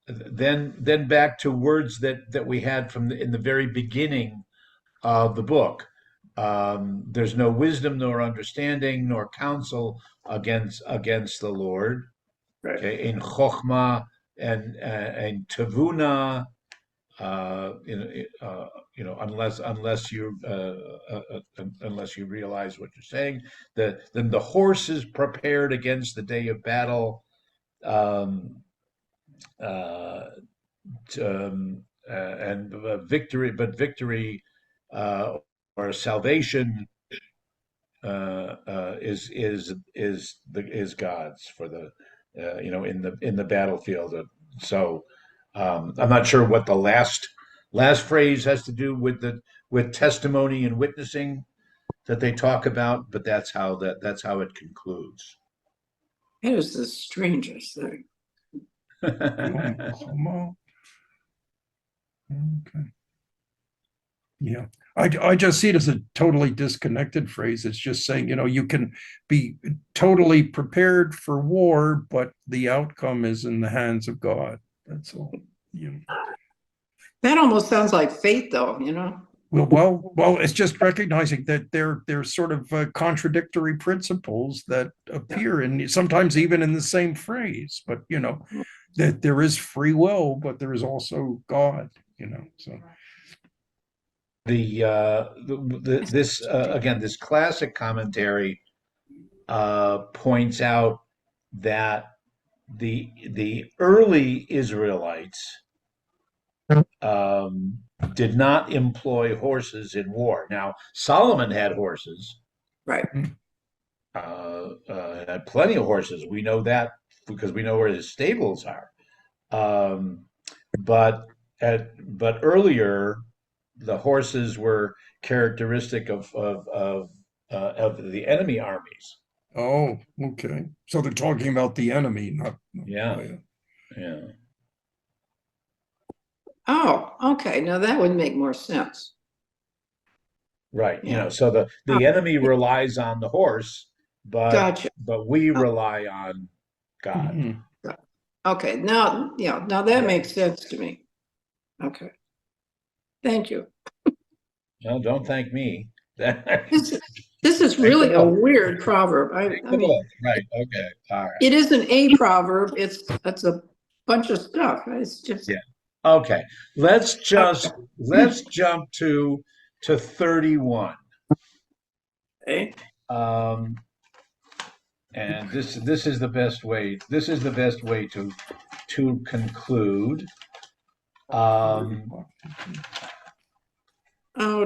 then back to words that we had in the very beginning of the book. There's no wisdom nor understanding nor counsel against the Lord. Right. Okay, in chokhmah and tavuna, unless you realize what you're saying, then the horse is prepared against the day of battle. Um, uh, and victory uh, or salvation is God's for the in the battlefield. So I'm not sure what the last phrase has to do with testimony and witnessing that they talk about, but that's how it concludes. It is the strangest thing. Okay. Yeah. I just see it as a totally disconnected phrase. It's just saying, you can be totally prepared for war, but the outcome is in the hands of God. That's all. That almost sounds like fate, though, Well, it's just recognizing that they're sort of contradictory principles that appear in sometimes even in the same phrase, but that there is free will, but there is also God, so. This classic commentary points out that the early Israelites did not employ horses in war. Now Solomon had horses, right? Had plenty of horses. We know that because we know where his stables are. But earlier, the horses were characteristic of the enemy armies. Oh, okay. So they're talking about the enemy, not. Yeah. Yeah. Oh, okay. Now that would make more sense. Right. Yeah. So the enemy relies on the horse, Gotcha. but we rely on God. Mhm. Okay. Now that makes sense to me. Okay. Thank you. No, don't thank me. This is really a weird proverb. I mean, right. Okay. All right. it isn't a proverb. It's a bunch of stuff. It's just Yeah. Okay. Let's jump to 31. okay. And this is the best way. This is the best way to conclude. Oh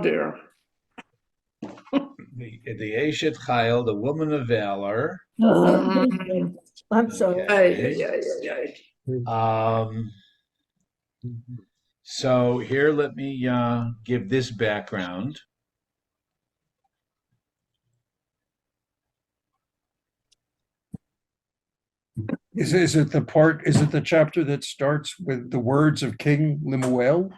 dear. The Eshet Chayil, the woman of valor. I'm sorry. Okay. So here, let me give this background. Is it the chapter that starts with the words of King Lemuel?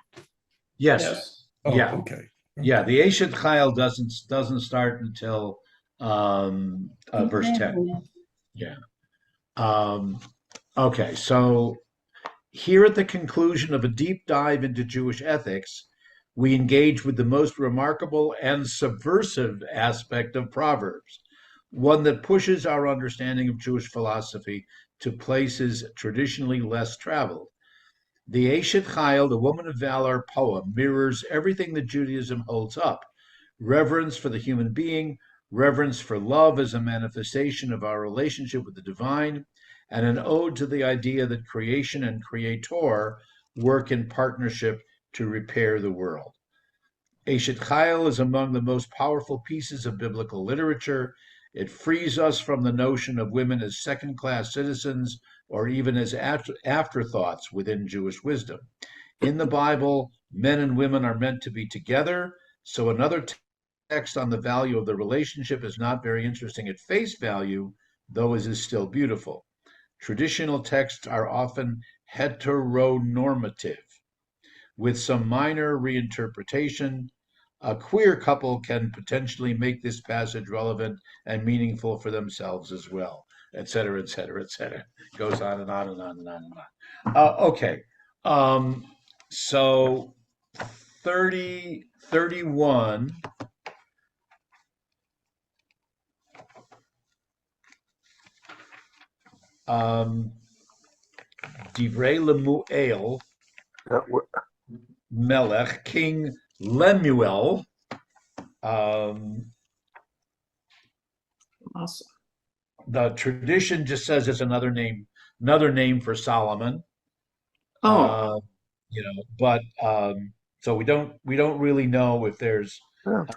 Yes. Oh, Yeah. okay. Yeah. The Eshet Chayil doesn't start until verse 10. Yeah. Okay. So here at the conclusion of a deep dive into Jewish ethics, we engage with the most remarkable and subversive aspect of Proverbs, one that pushes our understanding of Jewish philosophy to places traditionally less traveled. The Eshet Chayil, the woman of valor poem, mirrors everything that Judaism holds up: reverence for the human being, reverence for love as a manifestation of our relationship with the divine, and an ode to the idea that creation and creator work in partnership to repair the world. Eshet Chayil is among the most powerful pieces of biblical literature. It frees us from the notion of women as second-class citizens or even as afterthoughts within Jewish wisdom. In the Bible, men and women are meant to be together, so another text on the value of the relationship is not very interesting at face value, though it is still beautiful. Traditional texts are often heteronormative, with some minor reinterpretation. A queer couple can potentially make this passage relevant and meaningful for themselves as well, et cetera, et cetera, et cetera. Goes on and on and on and on and on. Okay. Um, so 30, 31. Divrei Lemuel Melech, King Lemuel. Awesome. The tradition just says it's another name for Solomon. Oh, Uh, but so we don't really know if there's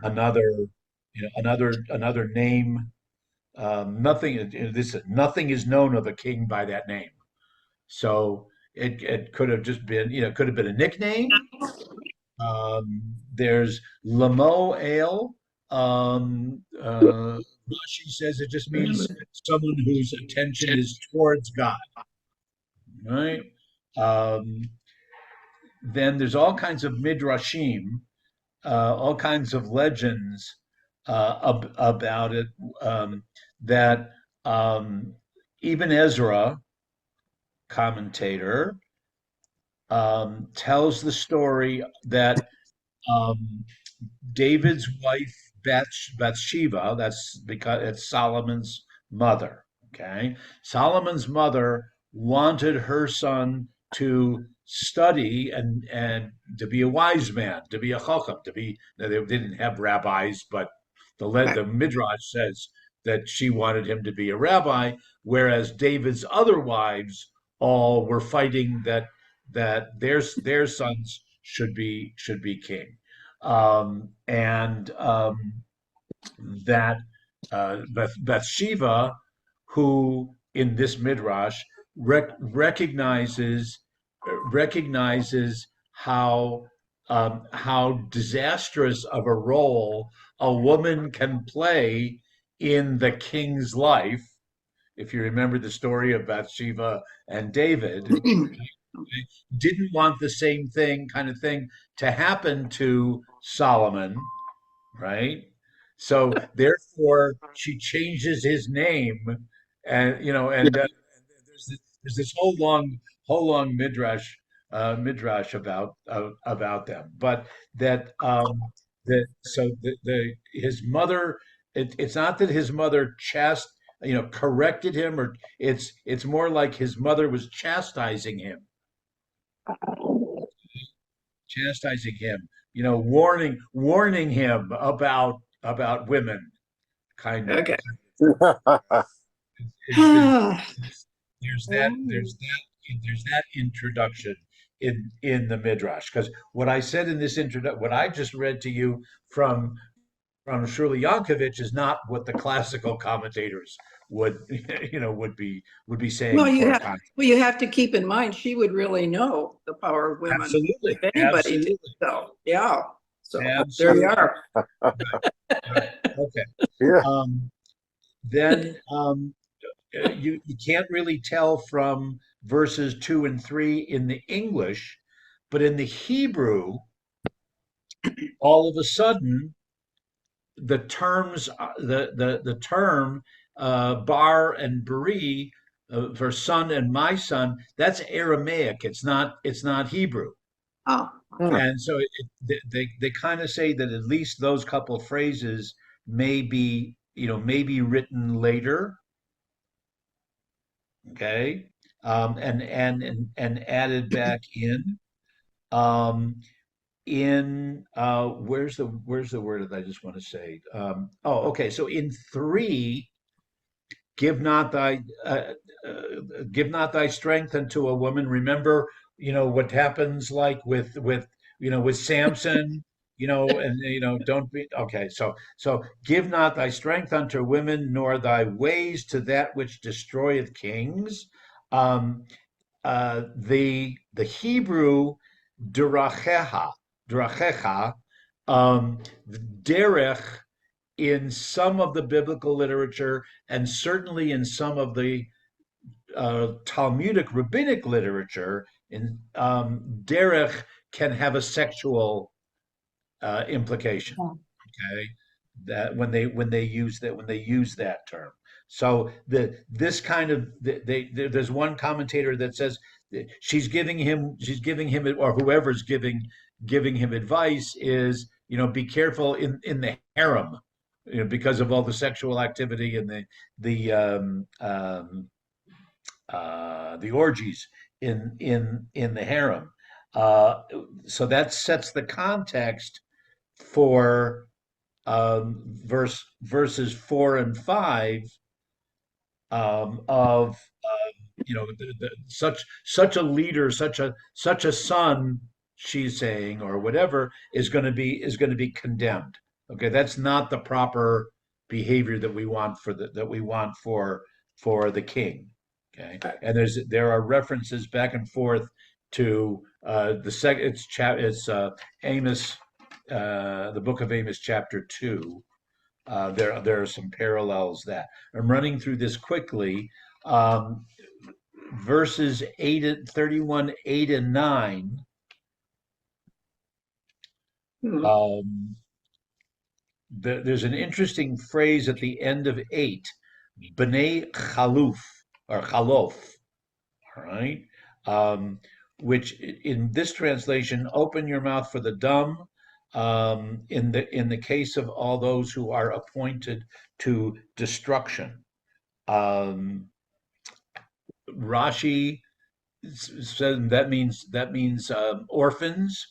another, another name. Nothing is known of a king by that name. So it could have just been, could have been a nickname. There's Lamo Ale. Rashi says it just means someone whose attention is towards God, right? Um, then there's all kinds of midrashim, all kinds of legends about it, that Ibn Ezra, commentator, tells the story that um, David's wife Bathsheba, that's because it's Solomon's mother. Okay. Solomon's mother wanted her son to study and to be a wise man, to be a chacham, to be, they didn't have rabbis, but the Midrash says that she wanted him to be a rabbi, whereas David's other wives all were fighting that their sons should be king. And that Bathsheba, who in this midrash recognizes how disastrous of a role a woman can play in the king's life. If you remember the story of Bathsheba and David, didn't want the same thing kind of thing to happen to Solomon, right? So therefore, she changes his name, and there's this whole long midrash about them, but that so the his mother. It's not that his mother corrected him, or it's more like his mother was chastising him, warning him about women, kind of. okay. There's that there's that introduction in the midrash, because what I said in this introduction, what I just read to you from Shirley Yankovic, is not what the classical commentators would would be Well, saying for a context. you have to keep in mind she would really know the power of women Absolutely, if anybody did. absolutely, So yeah. So there you absolutely. are. Okay. Yeah. Then you can't really tell from verses 2 and 3 in the English, but in the Hebrew, all of a sudden, the terms, the term bar and beri, for son and my son, that's Aramaic. It's not Hebrew. Oh, And so they kind of say that at least those couple phrases may be written later. Okay. And added back in. Where's the word that I just want to say? Okay. So in 3, give not thy give not thy strength unto a woman. Remember, what happens, like with Samson, and don't be okay. So give not thy strength unto women, nor thy ways to that which destroyeth kings. Um, the Hebrew derachecha, derech, in some of the biblical literature, and certainly in some of the Talmudic rabbinic literature, in derech can have a sexual implication. Yeah. Okay, that when they use that term. So this kind of there's one commentator that says that she's giving him or whoever's giving him advice is, be careful in the harem, because of all the sexual activity and the the orgies in the harem. So that sets the context for verses 4 and 5, of such a leader, such a son, she's saying, or whatever, is going to be condemned. Okay, that's not the proper behavior that we want for the king. Okay, and there are references back and forth to the second. It's Amos, the book of Amos, chapter 2. There are some parallels that I'm running through this quickly. Um, Verses 31, 8 and 9. Hmm. There's an interesting phrase at the end of 8, B'nai Chaluf, or Chalof, all right? Which in this translation, open your mouth for the dumb. In the case of all those who are appointed to destruction. Rashi said that means orphans.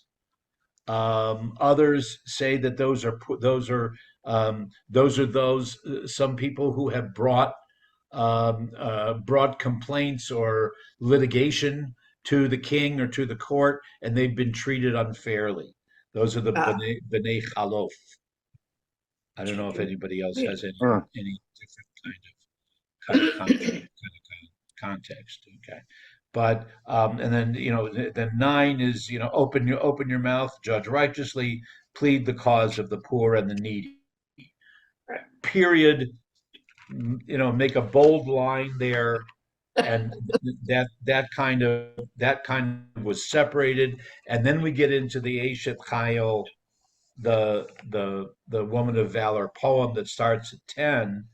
Others say that those are some people who have brought complaints or litigation to the king or to the court, and they've been treated unfairly. Those are the B'nai Chalof. I don't know if anybody else has any different kind of context. Okay, but and then then 9 is open your mouth, judge righteously, plead the cause of the poor and the needy. Period. Make a bold line there, and that kind of was separated, and then we get into the Eshet Chayil, the woman of valor poem that starts at 10,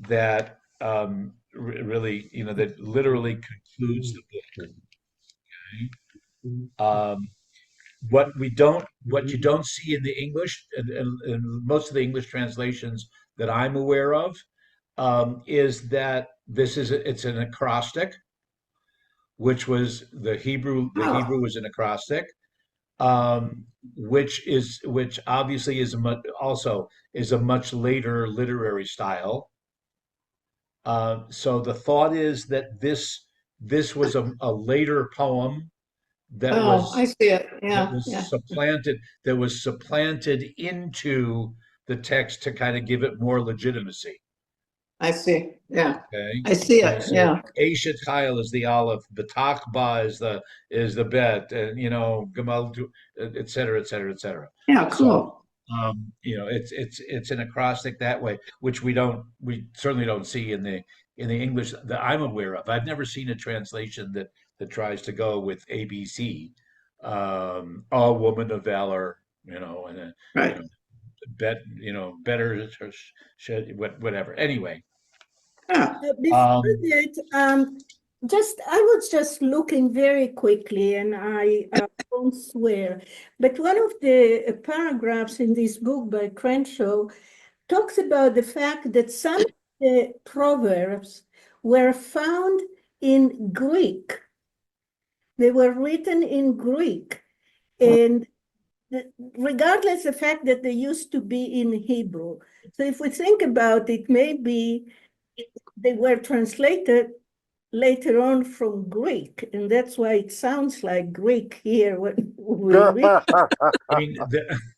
that really, that literally concludes the book. Okay? What you don't see in the English, and most of the English translations that I'm aware of, is that it's an acrostic, which was the Hebrew. The Hebrew was an acrostic, which obviously also is a much later literary style. So the thought is that this was a later poem that I see it. Yeah, that was supplanted into the text to kind of give it more legitimacy. I see. Yeah, Okay. I see it. So Yeah. Eshet Chayil is the Aleph, B'takba is the Bet, and Gamal, et cetera, et cetera, et cetera. Yeah, cool. So it's an acrostic that way, which we certainly don't see in the English that I'm aware of. I've never seen a translation that tries to go with ABC, all woman of valor, and Right. better, whatever. Anyway. Yeah. Before that, I was just looking very quickly, and I won't swear, but one of the paragraphs in this book by Crenshaw talks about the fact that some of the proverbs were found in Greek. They were written in Greek, and regardless of the fact that they used to be in Hebrew. So if we think about it, maybe they were translated later on from Greek, and that's why it sounds like Greek here when we read. I mean,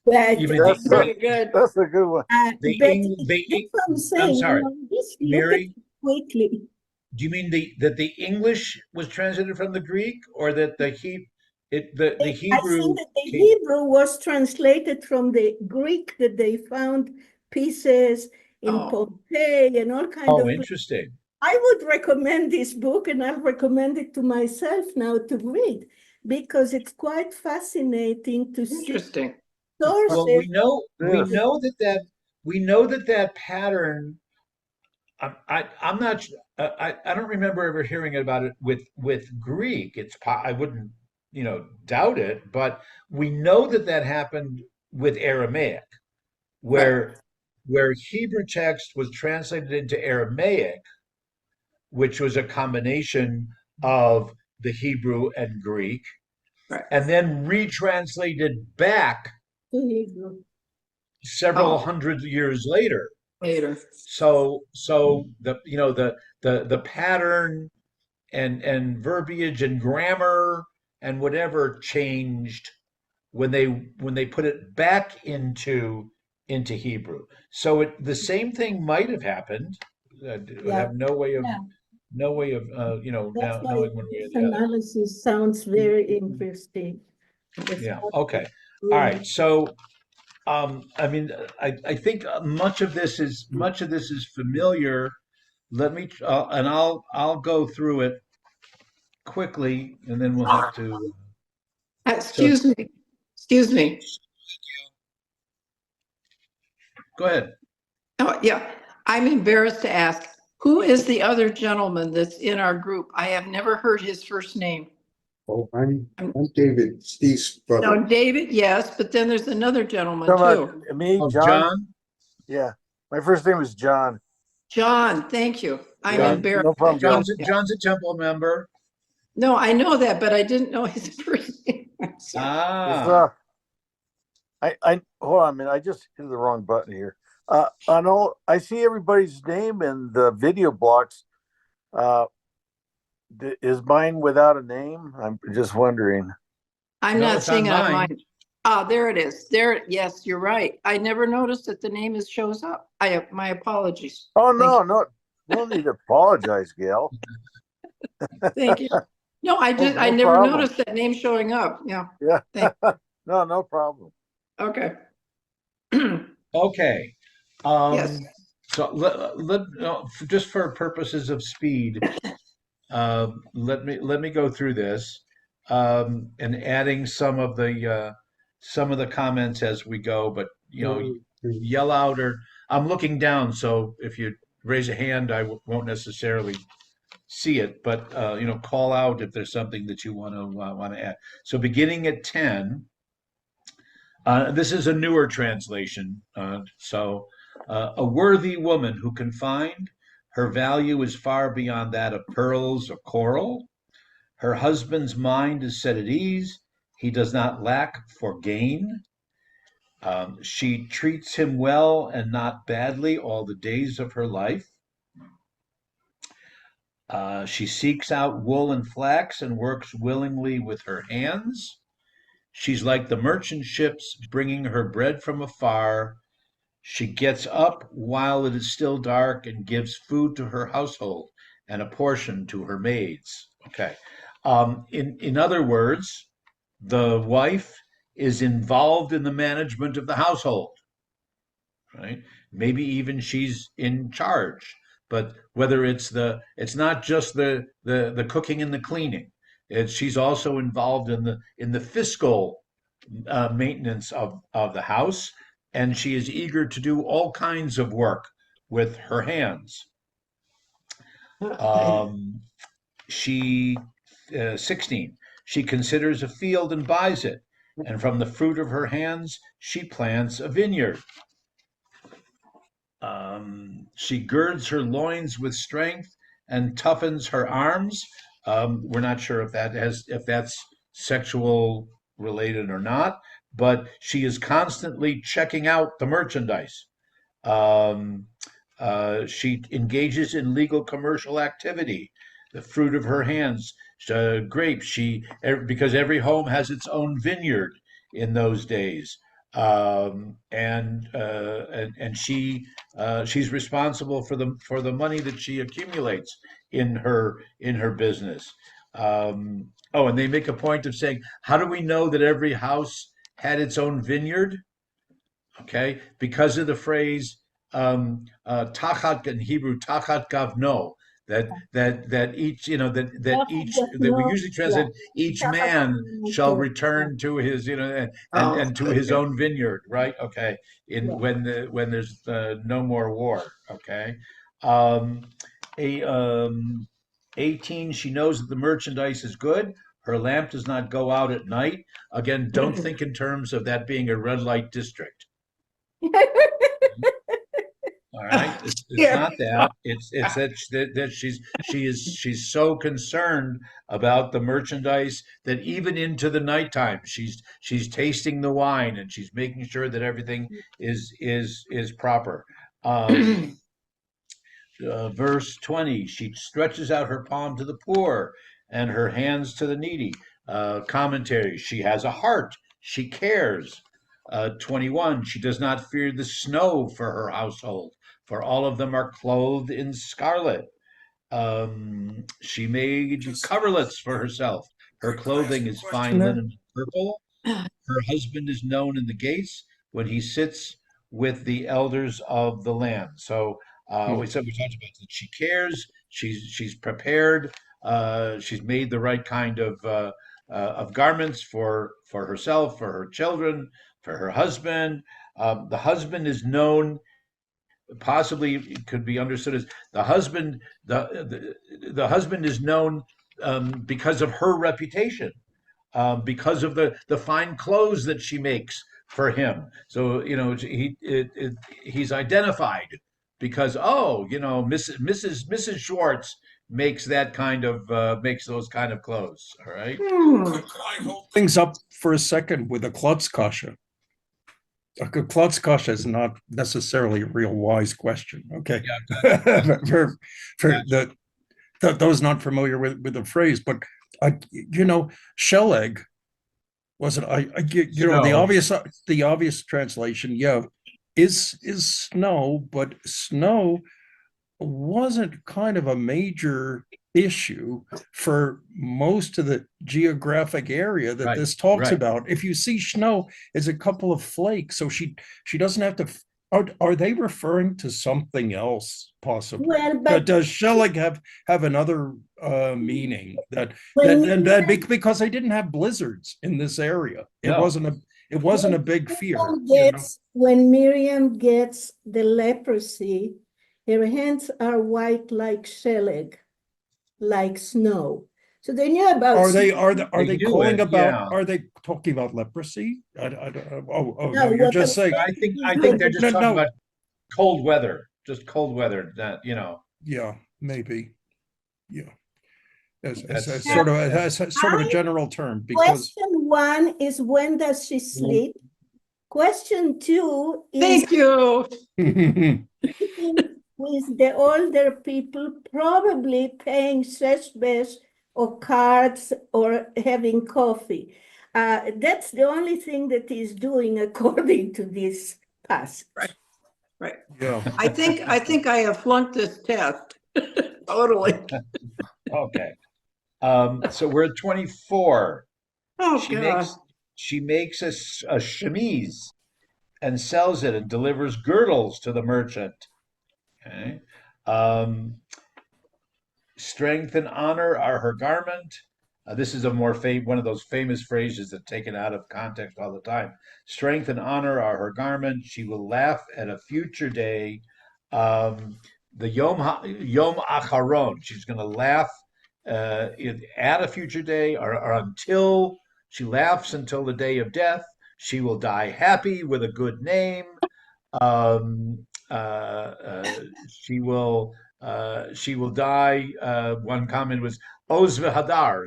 That's very good. That's a good one. The but Eng- the that's what I'm saying. I'm sorry, Just look at Mary. it quickly. Do you mean that the English was translated from the Greek, or that the I Hebrew think that the came? Hebrew was translated from the Greek, that they found pieces in Pompeii and all kinds of. Interesting. I would recommend this book, and I'll recommend it to myself now to read, because it's quite fascinating to see. Interesting. source Well, is This. we know that that pattern. I'm not. I don't remember ever hearing about it with Greek. I wouldn't doubt it, but we know that that happened with Aramaic, Right, where Hebrew text was translated into Aramaic, which was a combination of the Hebrew and Greek, right. and then retranslated back to Hebrew. several Oh, hundred years later. later. So the pattern and verbiage and grammar and whatever changed when they put it back into Hebrew. So the same thing might have happened. I Yeah, have yeah. no way of That's now why knowing one way or this the other. analysis sounds very interesting. It's Yeah. not Okay. All really. right. So I mean, I think much of this is familiar. Let me and I'll go through it quickly, and then we'll have to. So Excuse me. Excuse me. go ahead. Oh, yeah. I'm embarrassed to ask, who is the other gentleman that's in our group? I have never heard his first name. Oh, I'm David, Steve's brother. No, David, yes, but then there's another gentleman Talking too. about me, Oh, John. John. Yeah, my first name is John. John, thank you. I'm Yeah, John. embarrassed. no problem, John. Yeah. John's a temple member. No, I know that, but I didn't know his first name. I'm sorry. It's, Ah, I hold on a minute. I just hit the wrong button here. I know I see everybody's name in the video blocks. Uh, is mine without a name? I'm just wondering. I'm no, not it's on seeing it on mine. mine. Ah, there it is. There, yes, you're right. I never noticed that the name shows up. My apologies. Oh Thank no, no, no need to apologize, Gail. Thank you. No, Oh, I no never problem. noticed that name showing up. Yeah, Yeah, thank, no, no problem. okay. Okay. Yes, So just for purposes of speed, let me go through this and adding some of the comments as we go. But yell out or I'm looking down, so if you raise a hand, won't necessarily see it. But call out if there's something that you want to add. So beginning at 10. This is a newer translation. A worthy woman who can find her value is far beyond that of pearls or coral. Her husband's mind is set at ease. He does not lack for gain. She treats him well and not badly all the days of her life. She seeks out wool and flax and works willingly with her hands. She's like the merchant ships bringing her bread from afar. She gets up while it is still dark and gives food to her household and a portion to her maids. Okay. In other words, the wife is involved in the management of the household, right? Maybe even she's in charge. But whether it's not just the cooking and the cleaning. She's also involved in the fiscal maintenance of the house, and she is eager to do all kinds of work with her hands. Um, she 16. She considers a field and buys it, and from the fruit of her hands she plants a vineyard. She girds her loins with strength and toughens her arms. We're not sure if that's sexual related or not, but she is constantly checking out the merchandise. Um, she engages in legal commercial activity. The fruit of her hands, grapes. Because every home has its own vineyard in those days, and she's responsible for the money that she accumulates in her business. Oh, and they make a point of saying, how do we know that every house had its own vineyard? Okay, because of the phrase tachat in Hebrew, tachat gavno, that each, that Half of each, the that we snow, usually yeah, translate, each half of man the shall snow, yeah, return to his, Oh, and to his okay. own vineyard, right? Okay. In yeah. when there's no more war. Okay. Um, a 18, she knows that the merchandise is good. Her lamp does not go out at night. Again, don't think in terms of that being a red light district. All right, it's Yeah. not that. It's that she's so concerned about the merchandise that even into the nighttime she's tasting the wine and she's making sure that everything is proper. Um, verse 20, she stretches out her palm to the poor and her hands to the needy. Commentary, she has a heart, she cares. 21, she does not fear the snow for her household, for all of them are clothed in scarlet. She made Just coverlets for herself. Her could I ask clothing you a is question fine there? linen and purple. Her husband is known in the gates when he sits with the elders of the land. So Hmm. we talked about that she cares. She's prepared. She's made the right kind of garments for herself, for her children, for her husband. The husband is known. Possibly it could be understood as the husband. The husband is known because of her reputation, because of the fine clothes that she makes for him. So he's identified because, oh, Mrs. Schwartz makes those kind of clothes. All right. Could I hold things up for a second with a Klutzkasha? A Klutzkasha is not necessarily a real wise question. Okay. Yeah. For Gotcha. those not familiar with the phrase, but shell egg wasn't Snow. the obvious translation, yeah, is snow, but snow wasn't kind of a major issue for most of the geographic area that Right. this talks Right. about. If you see snow, it's a couple of flakes, so she doesn't have to. Are they referring to something else possibly? Well, but Does Shellig have another meaning when because they didn't have blizzards in this area? No. It wasn't a big fear, When Miriam gets the leprosy, her hands are white like sheleg, like snow. So they knew about Are They they knew calling it. about Yeah. are they talking about leprosy? Oh no, no, you're what I'm just saying saying I is think when they're no just talking no about cold weather, just cold weather. yeah, maybe. Yeah. As a That's uh, sort of that. as a sort of a general term because question one is when does she sleep? Question two is Thank you. with the older people probably paying sheshbesh or cards or having coffee. That's the only thing that he's doing according to this passage. Right. Right. yeah. I think I have flunked this test. Totally. Okay. So we're at 24. Oh She God. makes she makes a chemise and sells it and delivers girdles to the merchant. Okay. Um, Strength and honor are her garment. This is one of those famous phrases that taken out of context all the time. Strength and honor are her garment. She will laugh at a future day. The Yom Acharon. She's going to laugh at a future day, or until she laughs until the day of death. She will die happy with a good name. Um, she will die. One comment was Oz v'Hadar,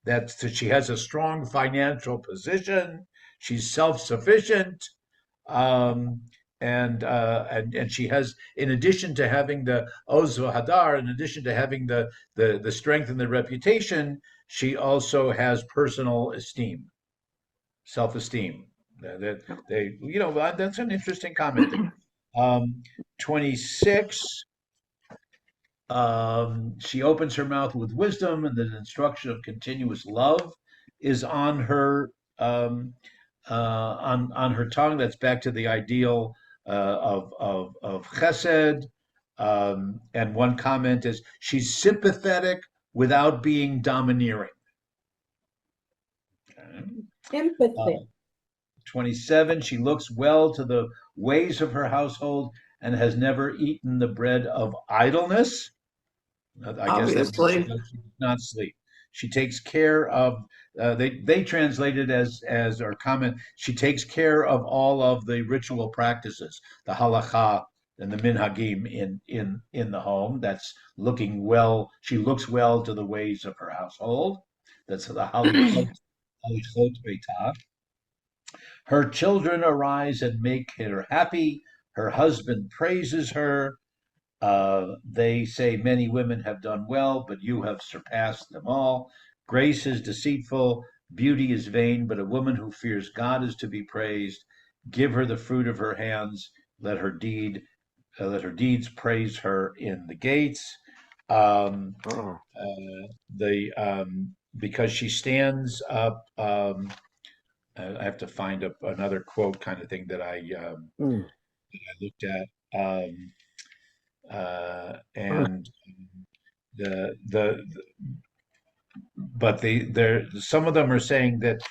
that she has a strong financial position. She's self-sufficient, um, and she has, in addition to having the Oz v'Hadar, in addition to having the strength and the reputation, she also has personal esteem, self-esteem. That that's an interesting comment there. 26. She opens her mouth with wisdom, and the instruction of continuous love is on her on her tongue. That's back to the ideal of chesed. And one comment is she's sympathetic without being domineering. Okay. Empathy. 27, she looks well to the ways of her household and has never eaten the bread of idleness. I guess that means Obviously. she does not sleep. She takes care of. They translate it as or comment. She takes care of all of the ritual practices, the halacha and the minhagim in the home. That's looking well. She looks well to the ways of her household. That's the halichot beitah. Her children arise and make her happy. Her husband praises her. They say many women have done well, but you have surpassed them all. Grace is deceitful, beauty is vain, but a woman who fears God is to be praised. Give her the fruit of her hands. Let her deeds praise her in the gates. Oh. The Because she stands up. I have to find another quote kind of thing that I looked at. And the but there some of them are saying that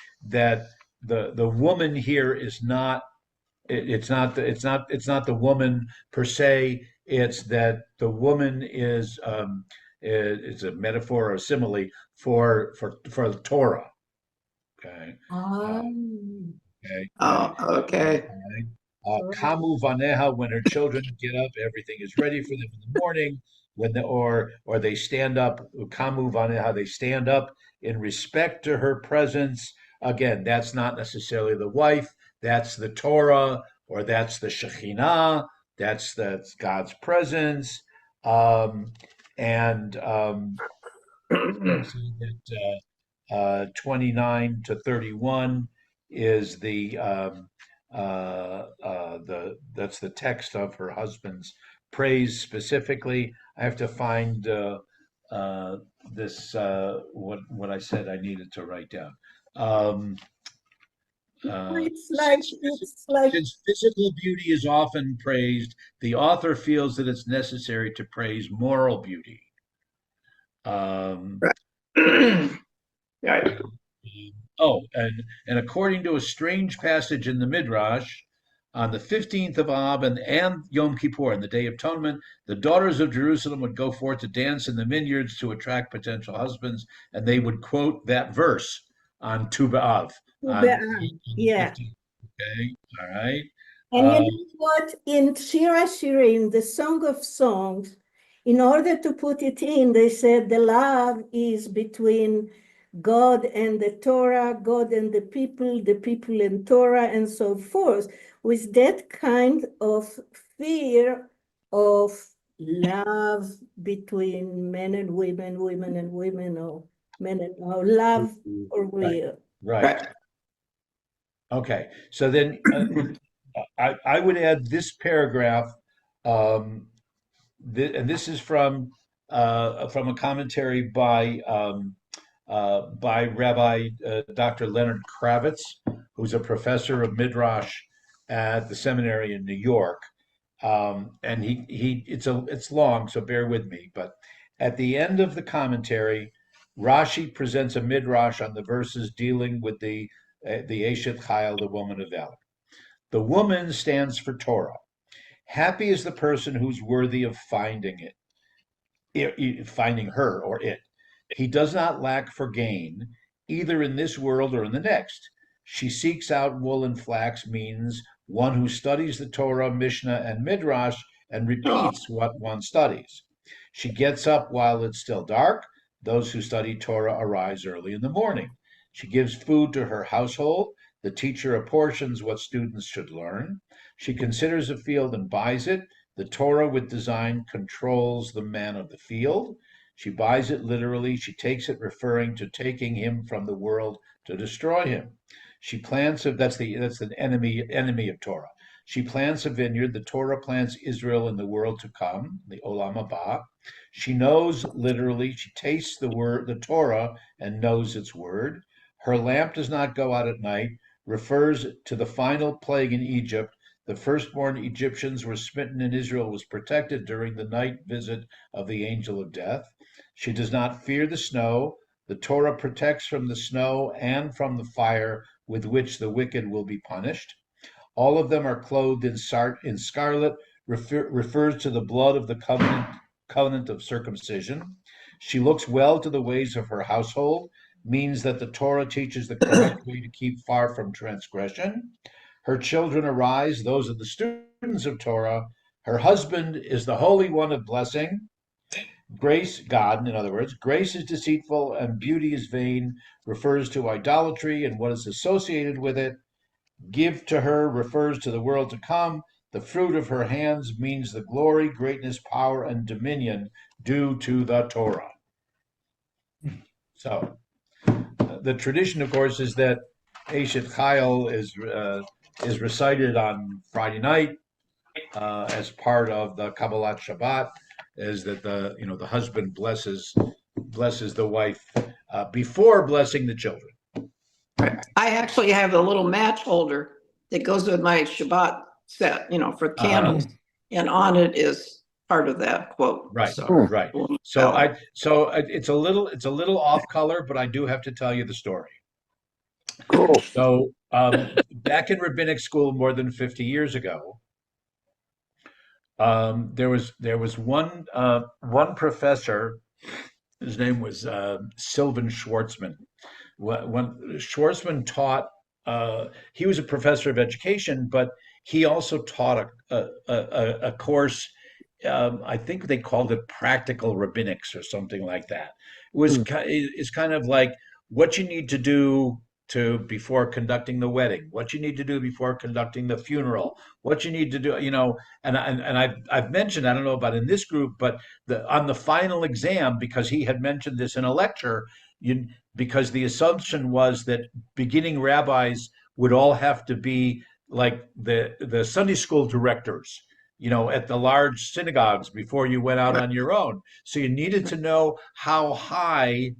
the woman here is not it's not the woman per se. It's that the woman is it's a metaphor or a simile for the Torah. Okay. Uh, okay. Oh, okay. Kamu vaneha, when her children get up, everything is ready for them in the morning. Or they stand up, kamu vaneha, they stand up in respect to her presence. Again, that's not necessarily the wife. That's the Torah, or that's the Shekhinah. That's God's presence. And so that 29 to 31 is that's the text of her husband's praise specifically. I have to find this what I said I needed to write down. It's like Since physical beauty is often praised, the author feels that it's necessary to praise moral beauty. Um, Right. Oh, and according to a strange passage in the Midrash, on the 15th of Ab and Yom Kippur, on the Day of Atonement, the daughters of Jerusalem would go forth to dance in the vineyards to attract potential husbands, and they would quote that verse on Tu B'Av, on the yeah. 15th. Okay, all right. And you know what? In Shira Shirim, the Song of Songs, in order to put it in, they said the love is between God and the Torah, God and the people and Torah, and so forth, with that kind of fear of love between men and women, women and women, or men and or love or Right, will. right. Okay, so then I would add this paragraph, um, and this is from a commentary by Rabbi Dr. Leonard Kravitz, who's a professor of Midrash at the seminary in New York. And it's long, so bear with me. But at the end of the commentary, Rashi presents a midrash on the verses dealing with the Eshet Chayil, the woman of valor. The woman stands for Torah. Happy is the person who's worthy of finding her or it. He does not lack for gain, either in this world or in the next. She seeks out wool and flax means one who studies the Torah, Mishnah, and Midrash and Oh, repeats what one studies. She gets up while it's still dark. Those who study Torah arise early in the morning. She gives food to her household. The teacher apportions what students should learn. She considers a field and buys it. The Torah with design controls the man of the field. She buys it literally. She takes it referring to taking him from the world to destroy him. She plants that's the enemy of Torah. She plants a vineyard. The Torah plants Israel in the world to come, the Olam Haba. She knows literally. She tastes the Torah, and knows its word. Her lamp does not go out at night. Refers to the final plague in Egypt, The firstborn Egyptians were smitten and Israel was protected during the night visit of the angel of death. She does not fear the snow. The Torah protects from the snow and from the fire with which the wicked will be punished. All of them are clothed in scarlet, refers to the blood of the covenant of circumcision. She looks well to the ways of her household, means that the Torah teaches the correct way to keep far from transgression. Her children arise, those are the students of Torah. Her husband is the Holy One of blessing. Grace, God, in other words, grace is deceitful and beauty is vain, refers to idolatry and what is associated with it. Give to her refers to the world to come. The fruit of her hands means the glory, greatness, power, and dominion due to the Torah. So, the tradition, of course, is that Eshet Chayil is recited on Friday night as part of the Kabbalat Shabbat. Is that the husband blesses the wife before blessing the children. I actually have a little match holder that goes with my Shabbat set, for candles, and on it is part of that quote. Right, So, right. So it's a little off color, but I do have to tell you the story. Cool. So back in rabbinic school more than 50 years ago, there was one professor. His name was Sylvan Schwartzman. When Schwartzman taught, he was a professor of education, but he also taught a course. I think they called it practical rabbinics or something like that. It's kind of like what you need to do to before conducting the wedding, what you need to do before conducting the funeral, what you need to do, and I've mentioned, I don't know about in this group, but on the final exam, because he had mentioned this in a lecture, because the assumption was that beginning rabbis would all have to be like the Sunday school directors, at the large synagogues before you went out on your own. So you needed to know how high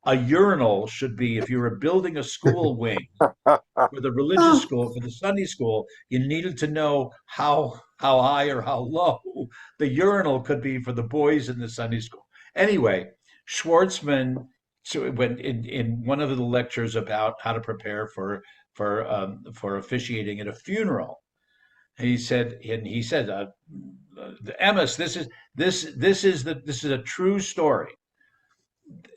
a urinal should be if you were building a school wing for the religious school, for the Sunday school. You needed to know how high or how low the urinal could be for the boys in the Sunday school. Anyway, Schwartzman, so went in one of the lectures about how to prepare for officiating at a funeral. And he said, Amos, this is a true story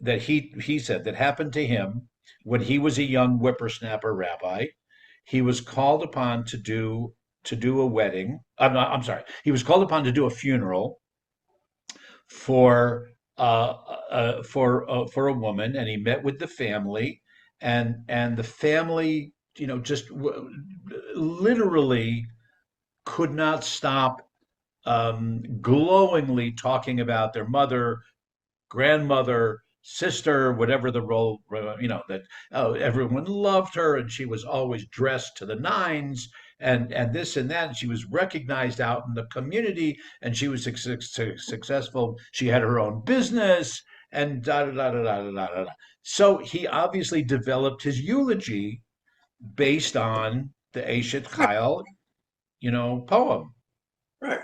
that he said that happened to him when he was a young whippersnapper rabbi. He was called upon to do a wedding. I'm sorry. He was called upon to do a funeral for for a woman, and he met with the family, and the family, just literally could not stop glowingly talking about their mother, grandmother, sister, whatever the role, that everyone loved her and she was always dressed to the nines and this and that. And she was recognized out in the community and she was successful. She had her own business and da da da da da da da. So he obviously developed his eulogy based on the Eshet Chayil, poem. Right.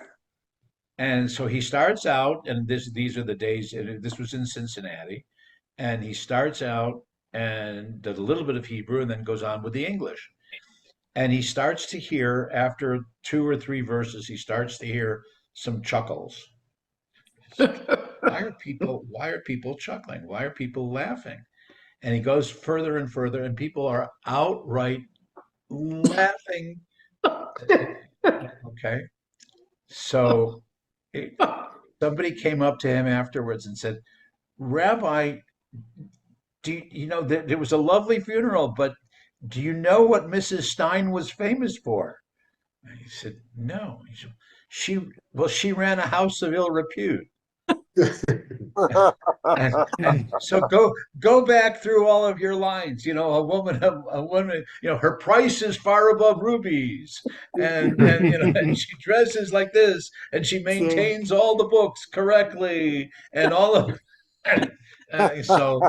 And so he starts out, and these are the days, and this was in Cincinnati, and he starts out and does a little bit of Hebrew and then goes on with the English. And he starts to hear, after 2 or 3 verses, he starts to hear some chuckles. Why are people chuckling? Why are people laughing? And he goes further and further, and people are outright laughing. Okay. So somebody came up to him afterwards and said, Rabbi, there was a lovely funeral, but do you know what Mrs. Stein was famous for? And he said, no. He said, she ran a house of ill repute. And so go back through all of your lines. A woman, her price is far above rubies, and and she dresses like this, and she maintains all the books correctly, and all of. So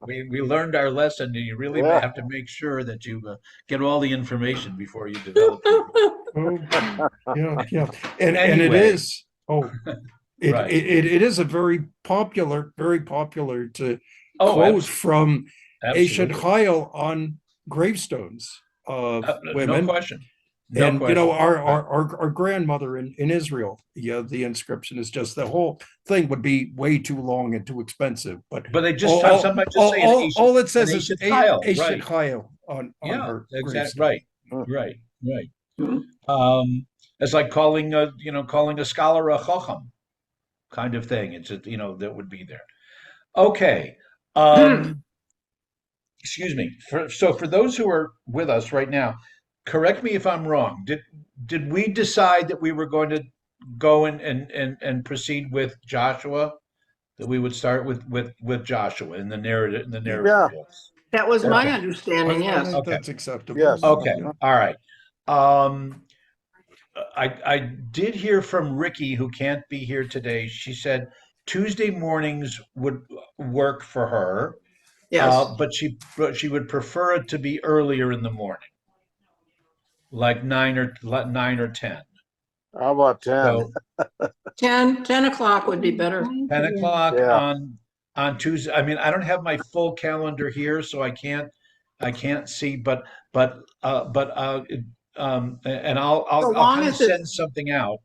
we learned our lesson. You really have to make sure that you get all the information before you develop. Oh, yeah. And it Anyway. is, Right. it is a very popular to Oh, quote from Ancient absolutely. Chayil on gravestones of No women. question. No And you know, question. Right. our grandmother in Israel, yeah, the inscription is just, the whole thing would be way too long and too expensive. But But they just somebody just say all it an says is ancient tile. Eshet Right. Chayil on Yeah, her exactly. gravestone. Right. Right. Right. Mhm. It's like calling calling a scholar a chacham kind of thing. It's a, that would be there. Okay. Um, excuse me. For those who are with us right now, correct me if I'm wrong. Did we decide that we were going to go and proceed with Joshua? That we would start with Joshua in the narrative Yeah. books. That was Yeah. my Okay. understanding, I yes. think Okay. that's acceptable. Yes. Okay. Yeah. All right. Um, I did hear from Ricky, who can't be here today. She said Tuesday mornings would work for her, Yes. but she would prefer it to be earlier in the morning, like 9 or 10. How about 10? So 10 o'clock would be better. 10 o'clock Yeah. on Tuesday. I mean, I don't have my full calendar here, so I can't see, and So I'll long kind of as it's, send something out.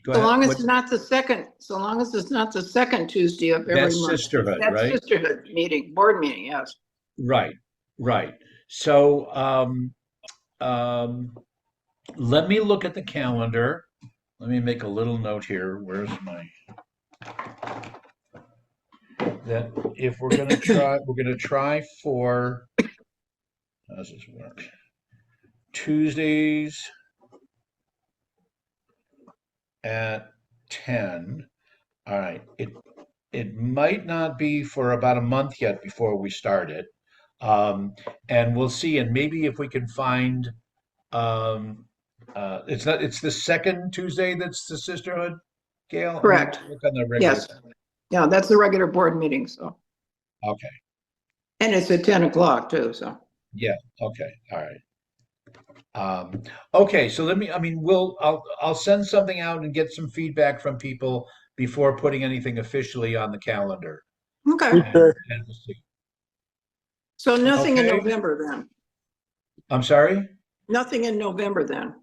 Go so ahead. long as What? it's not the second, so long as it's not the second Tuesday of every That's month. sisterhood, That's right? sisterhood meeting, board meeting, yes. Right, right. So um, let me look at the calendar. Let me make a little note here. Where's my that if we're gonna try for how does this work? Tuesdays at 10. All right. It might not be for about a month yet before we start it. Um, and we'll see. And maybe if we can find um, it's the second Tuesday that's the sisterhood, Gail. Let me Correct. look on the regular. Yes. Yeah, that's the regular board meeting, so. Okay. And it's at 10 o'clock too, so. Yeah. Okay. All right. Okay, so I mean, I'll send something out and get some feedback from people before putting anything officially on the calendar. Okay. Okay. And we'll see. So nothing in Okay. November then? I'm sorry? Nothing in November then?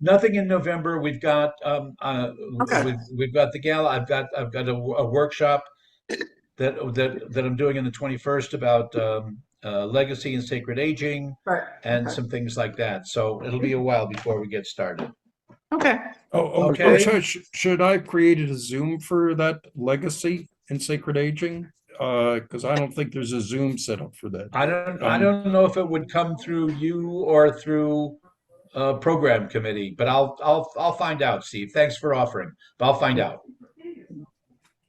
Nothing in November. We've got Okay. we've got the gala. I've got a workshop that I'm doing on the 21st about legacy and sacred aging Right. and Okay. some things like that. So it'll be a while before we get started. Okay. Okay. Should I have created a Zoom for that legacy and sacred aging? Because I don't think there's a Zoom set up for that. I don't know if it would come through you or through program committee, but I'll find out, Steve. Thanks for offering, but I'll find out.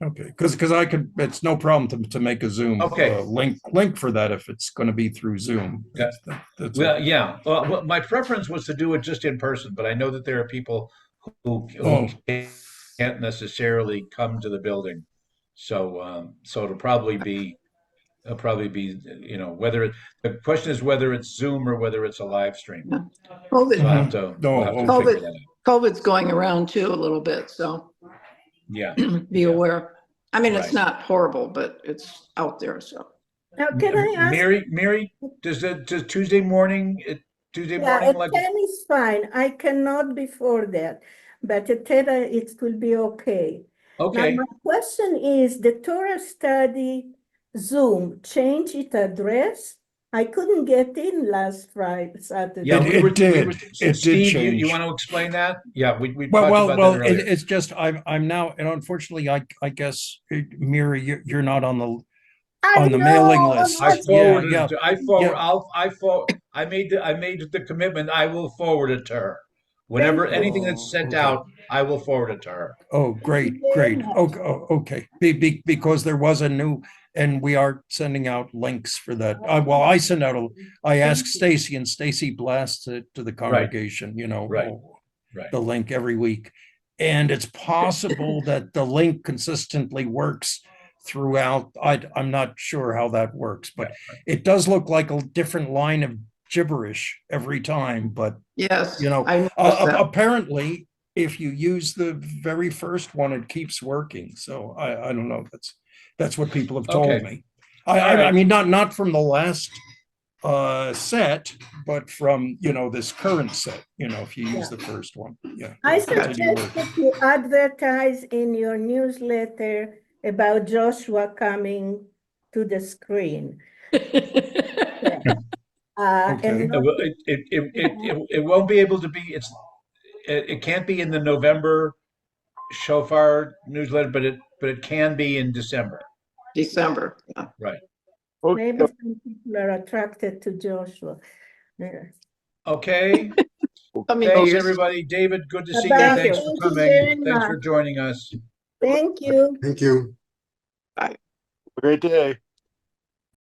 Okay, because I could, it's no problem to make a Zoom Okay. link for that if it's going to be through Zoom. Yeah. That's Well, yeah. Well, my preference was to do it just in person, but I know that there are people who Oh, can't necessarily come to the building. So it'll probably be, the question is whether it's Zoom or whether it's a live stream. Yeah. COVID, So mhm. we'll have to Okay. figure that out. COVID's going around too a little bit, so Yeah. be Yeah. aware. I mean, it's Right. not horrible, but it's out there, so. Now, can I ask? Mary, does Tuesday morning, Yeah, at like, 10 is fine. I cannot before that, but at 10 it will be okay. Now, okay. my question is the Torah study Zoom change its address? I couldn't get in last Friday, Saturday. Yeah, It did. It did Steve, you change. want to explain that? Yeah, we Well, talked well, about that well. earlier. It's just I'm now, and unfortunately, I guess Miri, you're not on I the mailing know, list. I Yeah, forwarded it yeah, to, I forward, yeah. I made the commitment. I will forward it to her. Whenever thank anything you. that's Oh, sent okay. out, I will forward it to her. Oh, Thank you great, very great. much. Okay, okay. Because there was a new, and we are sending out links for that. Well, I send out I asked Stacy, and Stacy blasts it to the Right, congregation, right, right. the link every week. And it's possible that the link consistently works throughout. I'm not sure how that works, but Yeah, it does look like a different line of gibberish every time, but Yes, you know, I noticed that. apparently, if you use the very first one, it keeps working. So I don't know. That's what people have told Okay. me. All I right. mean, not from the last set, but from this current set. If you use Yeah. the first one, yeah. I it'll continue suggest working. that you advertise in your newsletter about Joshua coming to the screen. Okay. And not, It won't be able to be. It can't be in the November shofar newsletter, but it can be in December. December. Yeah. Right. maybe some people are attracted to Joshua. Yeah. Okay. Coming Thanks, years. everybody. David, good to see you. Bye-bye. Thank Thanks you. for Thank you coming. very Thanks for much. joining us. Thank you. Thank you. Bye. Great day.